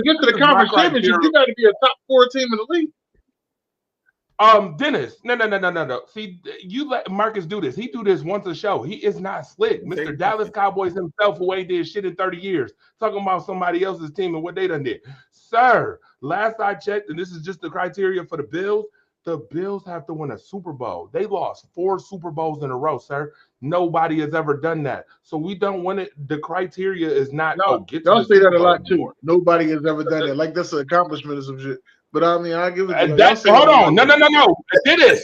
get to the conference championship, you got to be a top 4 team in the league. Dennis, no. See, you let Marcus do this. He do this once a show. He is not slick. Mr. Dallas Cowboys himself, who ain't did shit in 30 years, talking about somebody else's team and what they done did. Sir, last I checked, and this is just the criteria for the Bills have to win a Super Bowl. They lost 4 Super Bowls in a row, sir. Nobody has ever done that. So we don't win it. The criteria is not. No, y'all say that a lot too. Nobody has ever done that. Like that's an accomplishment or some shit. But I mean, I give it. Hold on, no. Dennis,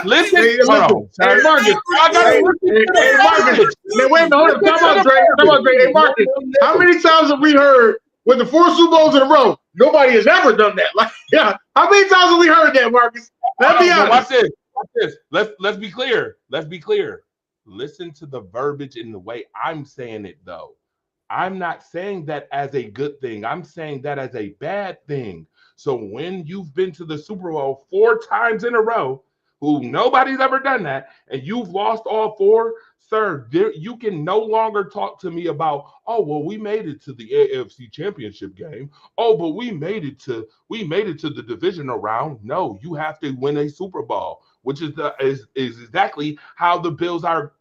listen. Hold on. Hey, Marcus. Hey, Marcus. Now, wait a minute. Hold on. Come on, Dre. Hey, Marcus. How many times have we heard with the 4 Super Bowls in a row? Nobody has ever done that. Like, yeah. How many times have we heard that, Marcus? Let's be honest. Watch this. Let's be clear. Listen to the verbiage in the way I'm saying it, though. I'm not saying that as a good thing. I'm saying that as a bad thing. So when you've been to the Super Bowl 4 times in a row, who nobody's ever done that, and you've lost all 4, sir, you can no longer talk to me about, oh, well, we made it to the AFC Championship game. Oh, but we made it to the divisional round. No, you have to win a Super Bowl, which is exactly how the Bills are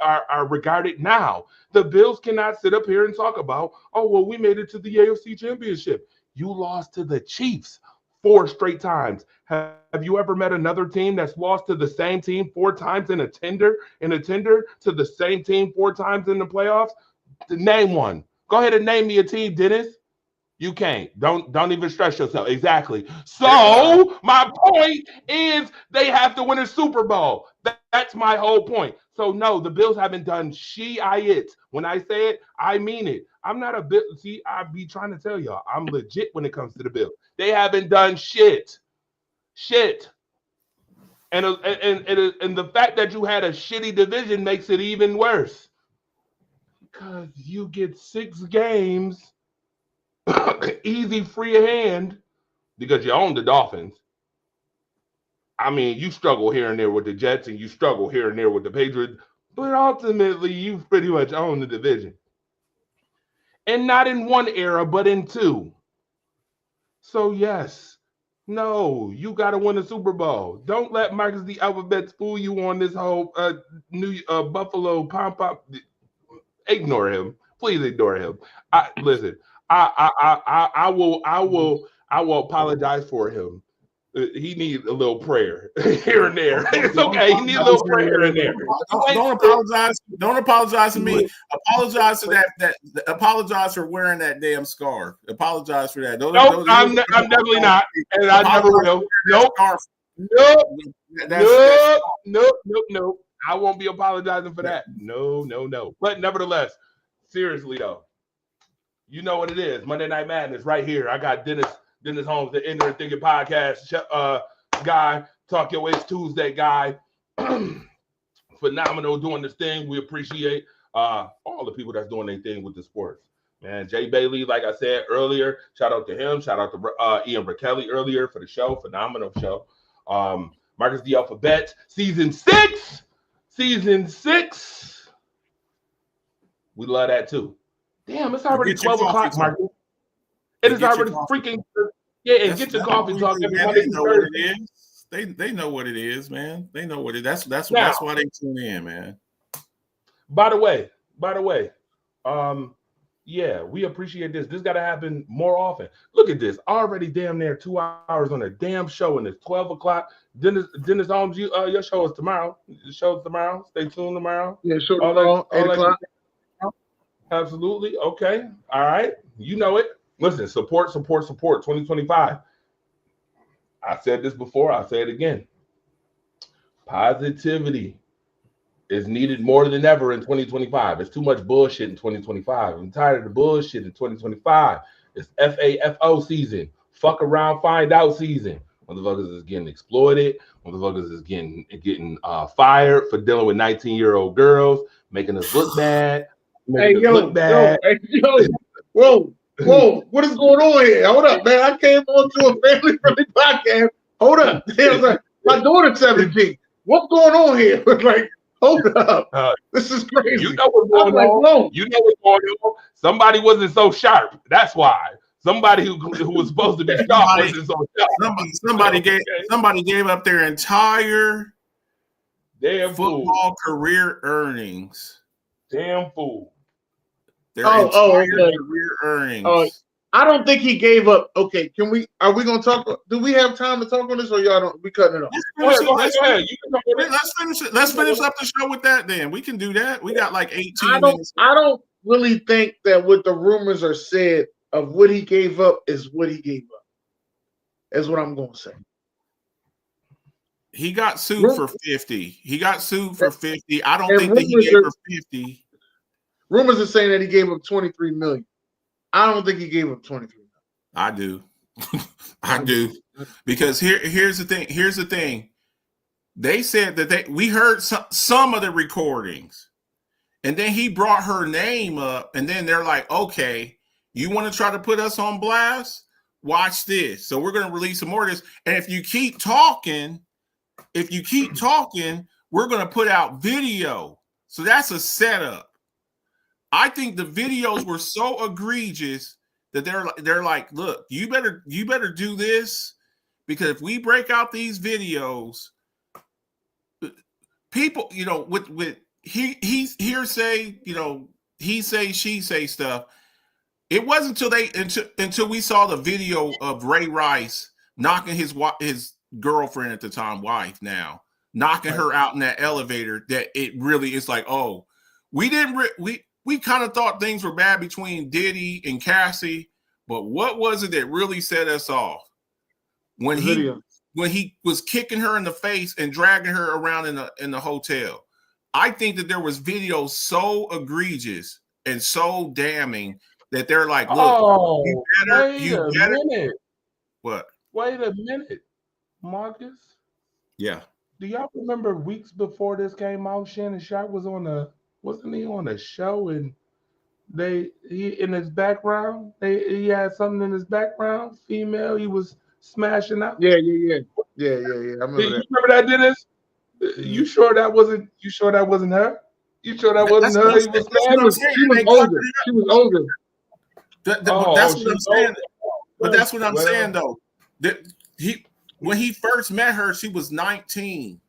regarded now. The Bills cannot sit up here and talk about, oh, well, we made it to the AFC Championship. You lost to the Chiefs 4 straight times. Have you ever met another team that's lost to the same team 4 times in a tender to the same team 4 times in the playoffs? Name one. Go ahead and name me a team, Dennis. You can't. Don't even stress yourself. Exactly. So my point is they have to win a Super Bowl. That's my whole point. So no, the Bills haven't done shit. When I say it, I mean it. I'm not a bit. See, I be trying to tell y'all, I'm legit when it comes to the Bills. They haven't done shit. And the fact that you had a shitty division makes it even worse. Because you get 6 games, easy free hand, because you own the Dolphins. I mean, you struggle here and there with the Jets, and you struggle here and there with the Patriots, but ultimately, you pretty much own the division. And not in 1 era, but in 2. So yes, no, you got to win a Super Bowl. Don't let Marcus the Alphabet fool you on this whole Buffalo pom-pom. Ignore him. Please ignore him. Listen, I will apologize for him. he needs a little prayer here and there. It's okay. He needs a little prayer here and there. Don't apologize. Don't apologize to me. Apologize to that. Apologize for wearing that damn scarf. Apologize for that. I'm definitely not, and I never will. Nope. I won't be apologizing for that. No. But nevertheless, seriously though, you know what it is. Monday Night Madness right here. I got Dennis Holmes, the Ignorant Thinking Podcast guy, Talk Your Ways Tuesday guy. Phenomenal doing this thing. We appreciate all the people that's doing their thing with the sports. Man, Jay Bailey, like I said earlier, shout out to him. Shout out to Ian Rakelli earlier for the show. Phenomenal show. Marcus the Alphabet, season 6. We love that too. Damn, it's already 12 o'clock, Marcus. It is already freaking. Yeah, and get your coffee talk. They know what it is. They know what it is, man. They know what it is. That's why they tune in, man. By the way, yeah, we appreciate this. This got to happen more often. Look at this. Already damn near 2 hours on a damn show, and it's 12 o'clock. Dennis Holmes, your show is tomorrow. The show's tomorrow. Stay tuned tomorrow. Yeah, show tomorrow, 8 o'clock. Absolutely. Okay. All right. You know it. Listen, support 2025. I said this before. I'll say it again. Positivity is needed more than ever in 2025. It's too much bullshit in 2025. I'm tired of the bullshit in 2025. It's FAFO season. Fuck around, find out season. Motherfuckers is getting exploited. Motherfuckers is getting fired for dealing with 19-year-old girls, making us look bad. Whoa, what is going on here? Hold up, man. I came on to a family-friendly podcast. Hold up. My daughter's 17. What's going on here? Like, hold up. This is crazy. You know what's going on. Whoa. You know what's going on. Somebody wasn't so sharp. That's why. Somebody who was supposed to be sharp wasn't so sharp. Somebody gave up their entire damn football career earnings. Damn fool. Career earnings. I don't think he gave up. Okay, are we gonna talk? Do we have time to talk on this, or y'all don't? We cutting it off. Let's finish up the show with that. Then we can do that. We got like 18 minutes. I don't really think that what the rumors are said of what he gave up is what he gave up. Is what I'm gonna say. He got sued for 50. I don't think that he gave her 50. Rumors are saying that he gave up 23 million. I don't think he gave up 23 million. I do. I do. Because here's the thing. They said that we heard some of the recordings, and then he brought her name up, and then they're like, okay, you want to try to put us on blast? Watch this. So we're going to release some more of this. And if you keep talking, we're going to put out video. So that's a setup. I think the videos were so egregious that they're like, look, you better do this, because if we break out these videos, people, with he's hearsay, he say, she say stuff. It wasn't until we saw the video of Ray Rice knocking his girlfriend at the time, wife now, knocking her out in that elevator, that it really is like, oh, we kind of thought things were bad between Diddy and Cassie, but what was it that really set us off? When he was kicking her in the face and dragging her around in the hotel. I think that there was videos so egregious and so damning that they're like, look, you better. What? Wait a minute, Marcus. Yeah. Do y'all remember weeks before this came out, Shannon Sharp wasn't he on a show, and he in his background, he had something in his background, female, he was smashing out. Yeah. I remember you remember that, Dennis? You sure that wasn't her? You sure that wasn't her? She was older. That's what I'm saying. But that's what I'm saying though. When he first met her, she was 19.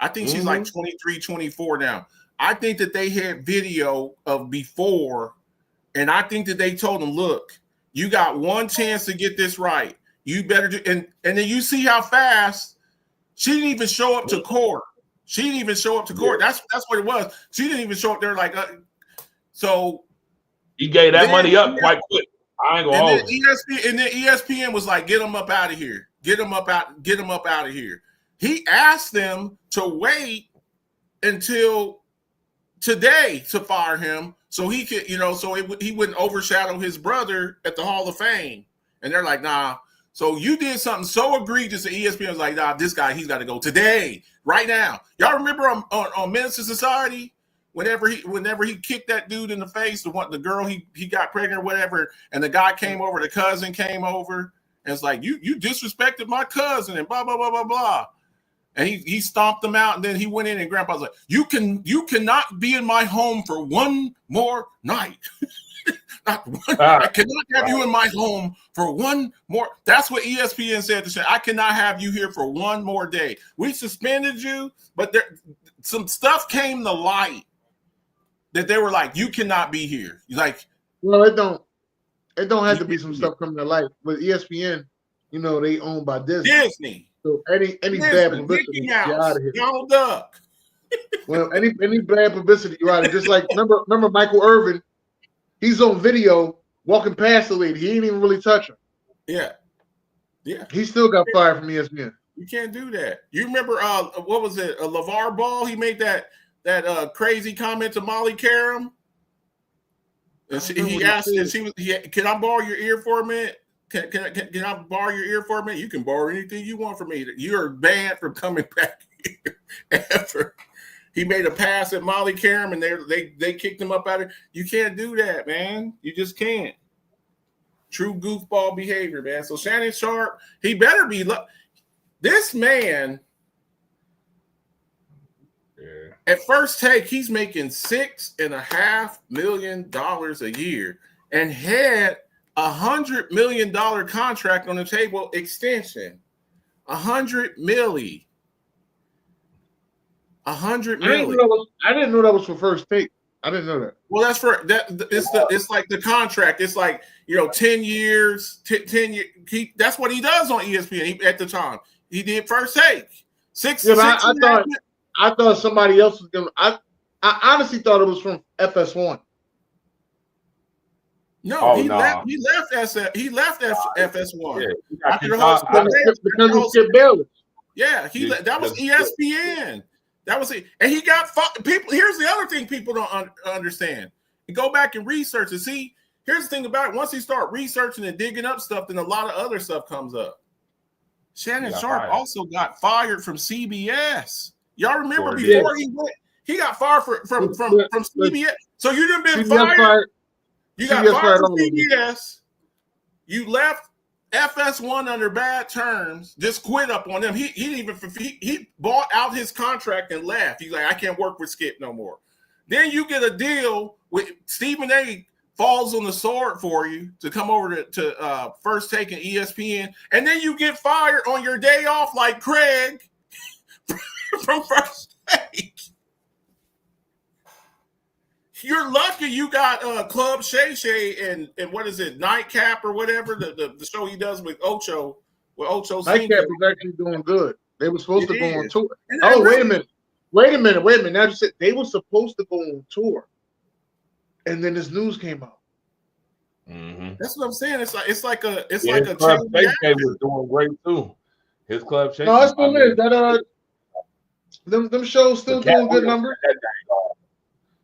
I think she's like 23, 24 now. I think that they had video of before, and I think that they told him, look, you got one chance to get this right. You better do, and then you see how fast she didn't even show up to court. She didn't even show up to court. That's what it was. She didn't even show up there like so. He gave that money up quite quick. I ain't gonna hold you. And then ESPN was like, get him up out of here. Get him up out of here. He asked them to wait until today to fire him so he could, so he wouldn't overshadow his brother at the Hall of Fame. And they're like, nah. So you did something so egregious that ESPN was like, nah, this guy, he's got to go today, right now. Y'all remember on Menace to Society? Whenever he kicked that dude in the face, the girl he got pregnant or whatever, and the guy came over, the cousin came over, and it's like, you disrespected my cousin and blah blah blah blah blah, and he stomped him out, and then he went in and Grandpa's like, you cannot be in my home for one more night. Not one. I cannot have you in my home for one more. That's what ESPN said to say. I cannot have you here for one more day. We suspended you, but some stuff came to light that they were like, you cannot be here. Like, well, it don't have to be some stuff coming to light. With ESPN, they owned by Disney. So any bad publicity, you're out of here. Donald Duck. Well, any bad publicity, you're out of here. Just like remember Michael Irvin, he's on video walking past the lady. He ain't even really touch her. Yeah. He still got fired from ESPN. You can't do that. You remember what was it? LeVar Ball? He made that crazy comment to Molly Karam. And he asked if can I borrow your ear for a minute? Can I borrow your ear for a minute? You can borrow anything you want from me. You're banned from coming back here ever. He made a pass at Molly Karam and they kicked him up out of. You can't do that, man. You just can't. True goofball behavior, man. So Shannon Sharpe, he better be. This man. At First Take, he's making $6.5 million a year and had $100 million contract on the table extension. $100 million. $100 million. I didn't know that was for First Take. I didn't know that. Well, that's for that. It's like the contract. It's like 10 years. 10 years. That's what he does on ESPN. At the time, he did First Take. I thought somebody else was going to. I honestly thought it was from FS1. No, he left FS1. Yeah, because of Skip Bayless. Yeah, that was ESPN. That was it. And he got people. Here's the other thing people don't understand. You go back and research and see. Here's the thing about it. Once you start researching and digging up stuff, then a lot of other stuff comes up. Shannon Sharpe also got fired from CBS. Y'all remember before he went, he got fired from CBS. So you didn't been fired. You got fired from CBS. You left FS1 under bad terms. Just quit up on them. He bought out his contract and left. He's like, I can't work with Skip no more. Then you get a deal with Stephen A. falls on the sword for you to come over to First Take and ESPN, and then you get fired on your day off like Craig. From First Take. You're lucky you got Club Shay Shay and what is it, Nightcap or whatever, the show he does with Ocho. Nightcap was actually doing good. They were supposed to go on tour. Oh, wait a minute. Now you said they were supposed to go on tour. And then this news came out. Mm-hmm. That's what I'm saying. It's like a Club Shay Shay was doing great too. His Club Shay. No, it still is. That them shows still doing good numbers.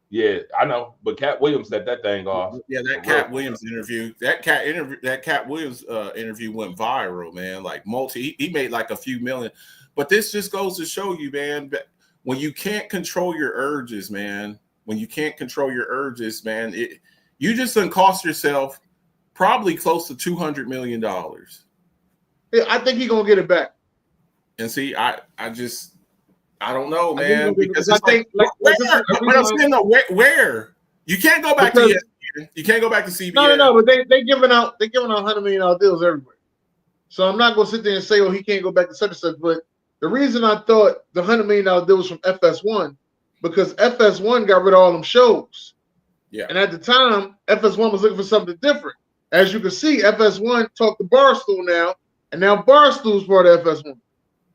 Yeah, I know, but Cat Williams set that thing off. Yeah, that Cat Williams interview, that Cat Williams interview went viral, man. Like he made like a few million. But this just goes to show you, man, when you can't control your urges, man. You just done cost yourself probably close to $200 million. Yeah, I think he's gonna get it back. And see, I don't know, man. Because I think where you can't go back to ESPN. You can't go back to CBS. No, but they giving out $100 million deals everywhere. So I'm not gonna sit there and say, oh, he can't go back to such and such. But the reason I thought the $100 million deal was from FS1 because FS1 got rid of all them shows. Yeah. And at the time, FS1 was looking for something different. As you can see, FS1 talked to Barstool now, And now Barstool's part of FS1.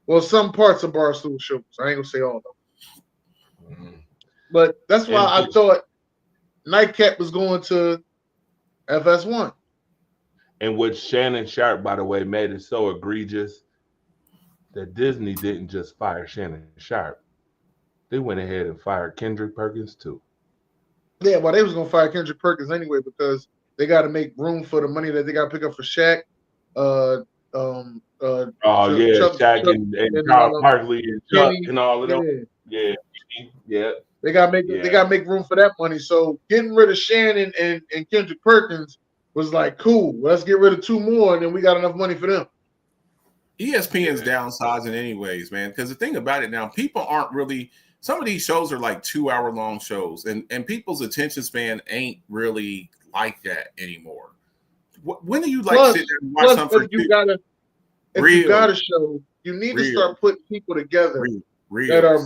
Well, some parts of Barstool shows. I ain't gonna say all of them. Mm-hmm. But that's why I thought Nightcap was going to FS1. And what Shannon Sharp, by the way, made it so egregious that Disney didn't just fire Shannon Sharp. They went ahead and fired Kendrick Perkins too. Yeah, well, they was gonna fire Kendrick Perkins anyway because they got to make room for the money that they got to pick up for Shaq. Shaq and Charles Barkley and Chuck and all of them. Yeah. They got to make room for that money. So getting rid of Shannon and Kendrick Perkins was like, cool. Let's get rid of 2 more, and then we got enough money for them. ESPN's downsizing anyways, man. Because the thing about it now, people aren't really. Some of these shows are like 2-hour-long shows, and people's attention span ain't really like that anymore. When do you sit there and watch something? If you got a show, you need to start putting people together that are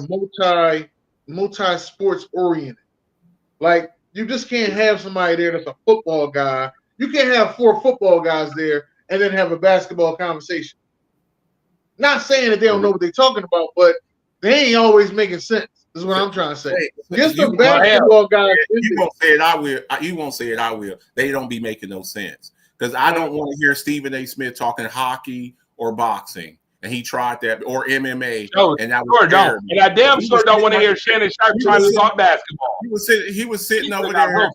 multi sports oriented. Like you just can't have somebody there that's a football guy. You can't have 4 football guys there and then have a basketball conversation. Not saying that they don't know what they're talking about, but they ain't always making sense. Is what I'm trying to say. Just the basketball guys. You won't say it. I will. You won't say it. I will. They don't be making no sense because I don't want to hear Stephen A. Smith talking hockey or boxing, and he tried that, or MMA, and that was terrible. And I damn sure don't want to hear Shannon Sharp trying to talk basketball. He was sitting over there.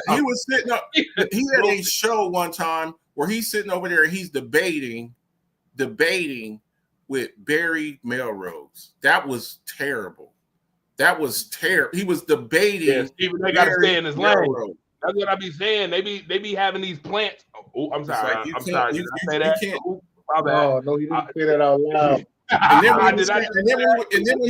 He was sitting up. He had a show one time where he's sitting over there and he's debating with Barry Melrose. That was terrible. He was debating. Yeah, Stephen, they got to stay in his lane. That's what I be saying. They be having these plants. Oh, I'm sorry. I'm sorry. Did I say that? My bad. Oh no, he didn't say that out loud. And then when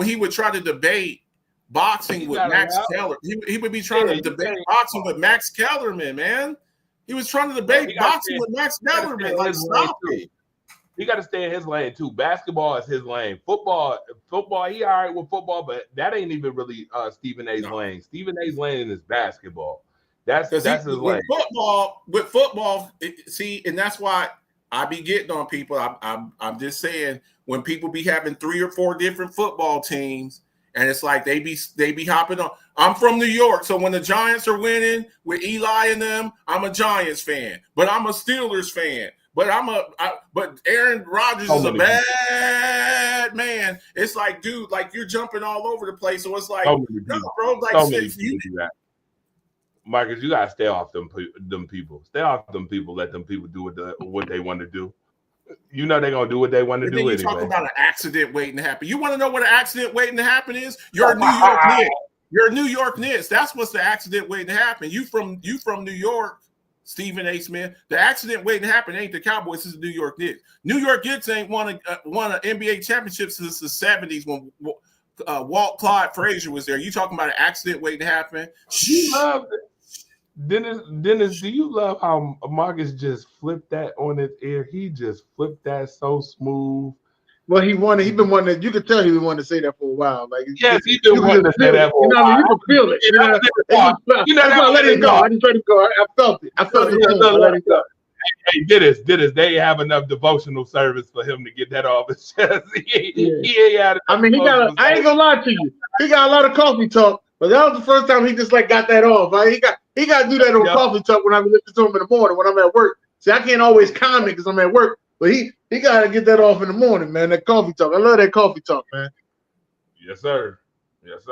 he would try to debate boxing with Max Keller, he would be trying to debate boxing with Max Kellerman, man. He was trying to debate boxing with Max Kellerman. Like, stop it. He got to stay in his lane too. Basketball is his lane. Football, he all right with football, but that ain't even really Stephen A's lane. Stephen A's lane is basketball. That's his lane. With football, and that's why I be getting on people. I'm just saying when people be having 3 or 4 different football teams, and it's like they be hopping on. I'm from New York, so when the Giants are winning with Eli and them, I'm a Giants fan, but I'm a Steelers fan. But but Aaron Rodgers is a bad man. It's like, dude, like you're jumping all over the place. So it's like, no, bro, like you do that. Marcus, you gotta stay off them people. Stay off them people. Let them people do what they want to do. You know they're gonna do what they want to do. You talk about an accident waiting to happen. You want to know what an accident waiting to happen is? You're a New York Knicks. You're a New York Knicks. That's what's the accident waiting to happen. You from New York. Stephen A. Smith, the accident waiting to happen ain't the Cowboys, it's the New York Knicks. New York Knicks ain't won an NBA championship since the 70s when Walt Clyde Frazier was there. You talking about an accident waiting to happen? You love it. Dennis, do you love how Marcus just flipped that on his ear? He just flipped that so smooth. Well, he been wanting to, you could tell he been wanting to say that for a while. Like, yes, he's been wanting to say that for a while. You can feel it. Let it go. I just let it go. I felt it. Let it go. Hey, Dennis, they have enough devotional service for him to get that off his chest. He had I ain't gonna lie to you. He got a lot of coffee talk, but that was the first time he just like got that off. Right? He got to do that on coffee talk when I listen to him in the morning when I'm at work. See, I can't always comment because I'm at work. But he got to get that off in the morning, man. That coffee talk. I love that coffee talk, man. Yes, sir.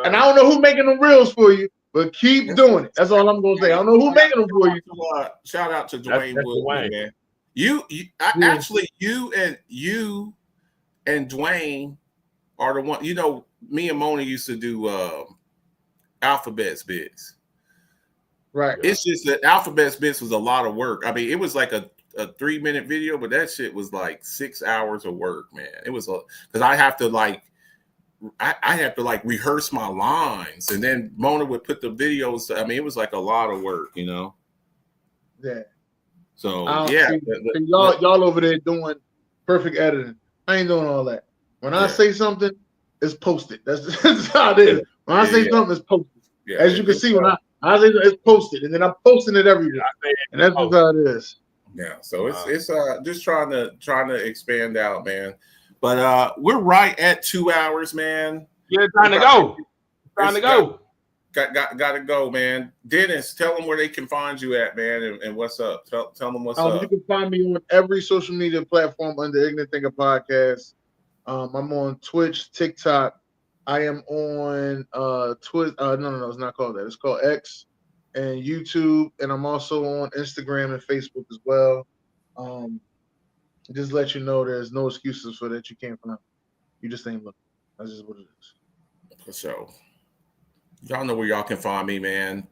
And I don't know who making the reels for you, but keep doing it. That's all I'm going to say. I don't know who making them for you. Shout out to Dwayne Woodley, man. Actually, you and Dwayne are the one. You know, me and Mona used to do Alphabet's Bits. Right. It's just that Alphabet's Bits was a lot of work. I mean, it was like a 3-minute video, but that shit was like 6 hours of work, man. It was because I have to rehearse my lines, and then Mona would put the videos. I mean, it was like a lot of work, you know. Yeah. So y'all over there doing perfect editing. I ain't doing all that. When I say something, it's posted. That's how it is. When I say something, it's posted. Yeah, as you can see, when I say it's posted, and then I'm posting it every day, and that's how it is. Yeah, so it's just trying to expand out, man. But we're right at 2 hours, man. Yeah, time to go. Time to go. Got to go, man. Dennis, tell them where they can find you at, man, and what's up. Tell them what's up. You can find me on every social media platform under Ignorant Thinker Podcast. I'm on Twitch, TikTok. I am on Twitter. No, it's not called that. It's called X and YouTube, and I'm also on Instagram and Facebook as well. Just let you know there's no excuses for that. You can't find. You just ain't looking. That's just what it is. For sure. Y'all know where y'all can find me, man.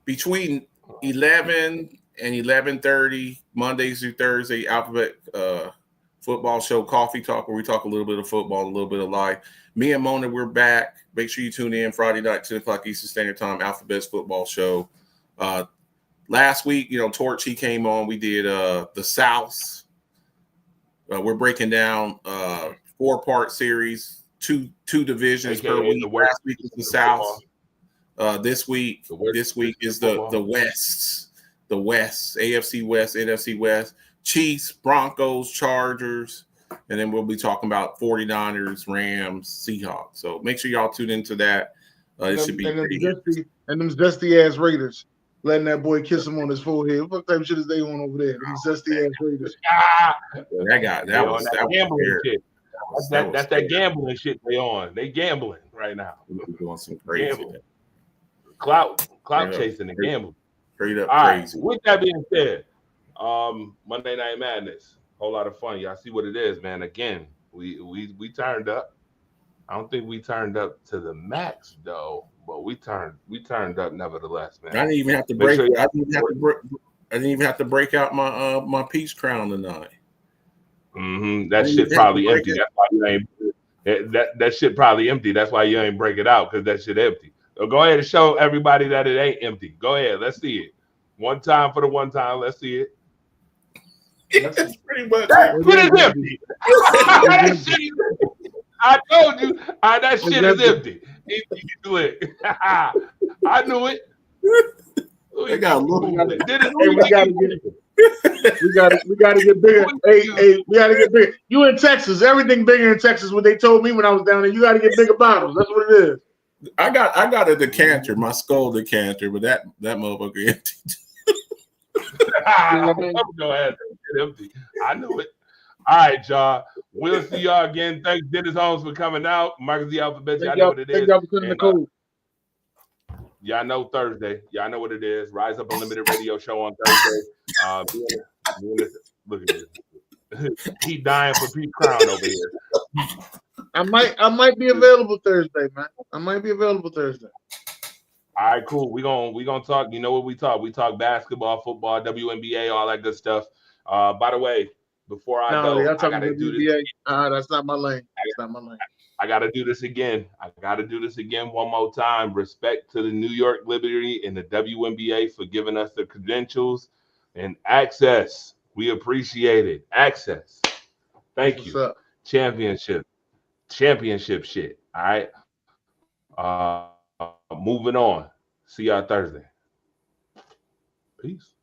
Between 11 and 11:30, Mondays through Thursday, Alphabet Football Show, Coffee Talk, where we talk a little bit of football, a little bit of life. Me and Mona, we're back. Make sure you tune in Friday night, 10 o'clock Eastern Standard Time, Alphabet's Football Show. Last week, Torch, he came on. We did the South. We're breaking down 4-part series, two divisions per week. Last week was the South. This week is the West. The West, AFC West, NFC West, Chiefs, Broncos, Chargers, and then we'll be talking about 49ers, Rams, Seahawks. So make sure y'all tune into that. It should be pretty good. And them zesty ass Raiders, letting that boy kiss him on his forehead. What type of shit is they on over there? Them zesty ass Raiders. That was gambling shit. That's that gambling shit they on. They gambling right now. We're doing some crazy. Clout chasing and gambling. Straight up Right. crazy. With that being said, Monday Night Madness, whole lot of fun. Y'all see what it is, man. Again, we turned up. I don't think we turned up to the max though, but we turned up nevertheless, man. I didn't even have to break. I didn't even have to break out my peach crown tonight. That shit probably empty. That's why you ain't. That shit probably empty. That's why you ain't break it out, because that shit empty. So go ahead and show everybody that it ain't empty. Go ahead, let's see it. One time for the one time. Let's see it. That's pretty much that shit is empty. I told you that shit is empty. I knew it. They got we gotta get bigger. Hey, we gotta get bigger. You in Texas, everything bigger in Texas. What they told me when I was down there, you gotta get bigger bottles. That's what it is. I got a decanter, my skull decanter, but that motherfucker empty. Go ahead, empty. I knew it. All right, y'all. We'll see y'all again. Thanks, Dennis Holmes, for coming out. Marcus the Alphabet. Y'all know what it is. Y'all for putting the code. Y'all know Thursday. Y'all know what it is. Rise Up Unlimited Radio Show on Thursday. Look at this. He dying for Pete Crown over here. I might be available Thursday, man. I might be available Thursday. All right, cool. We gonna talk. You know what we talk? We talk basketball, football, WNBA, all that good stuff. By the way, before I go, I gotta do this. That's not my lane. That's not my lane. I gotta do this again. One more time. Respect to the New York Liberty and the WNBA for giving us the credentials and access. We appreciate it. Access. Thank you. Up? Championship shit. All right. Moving on. See y'all Thursday. Peace.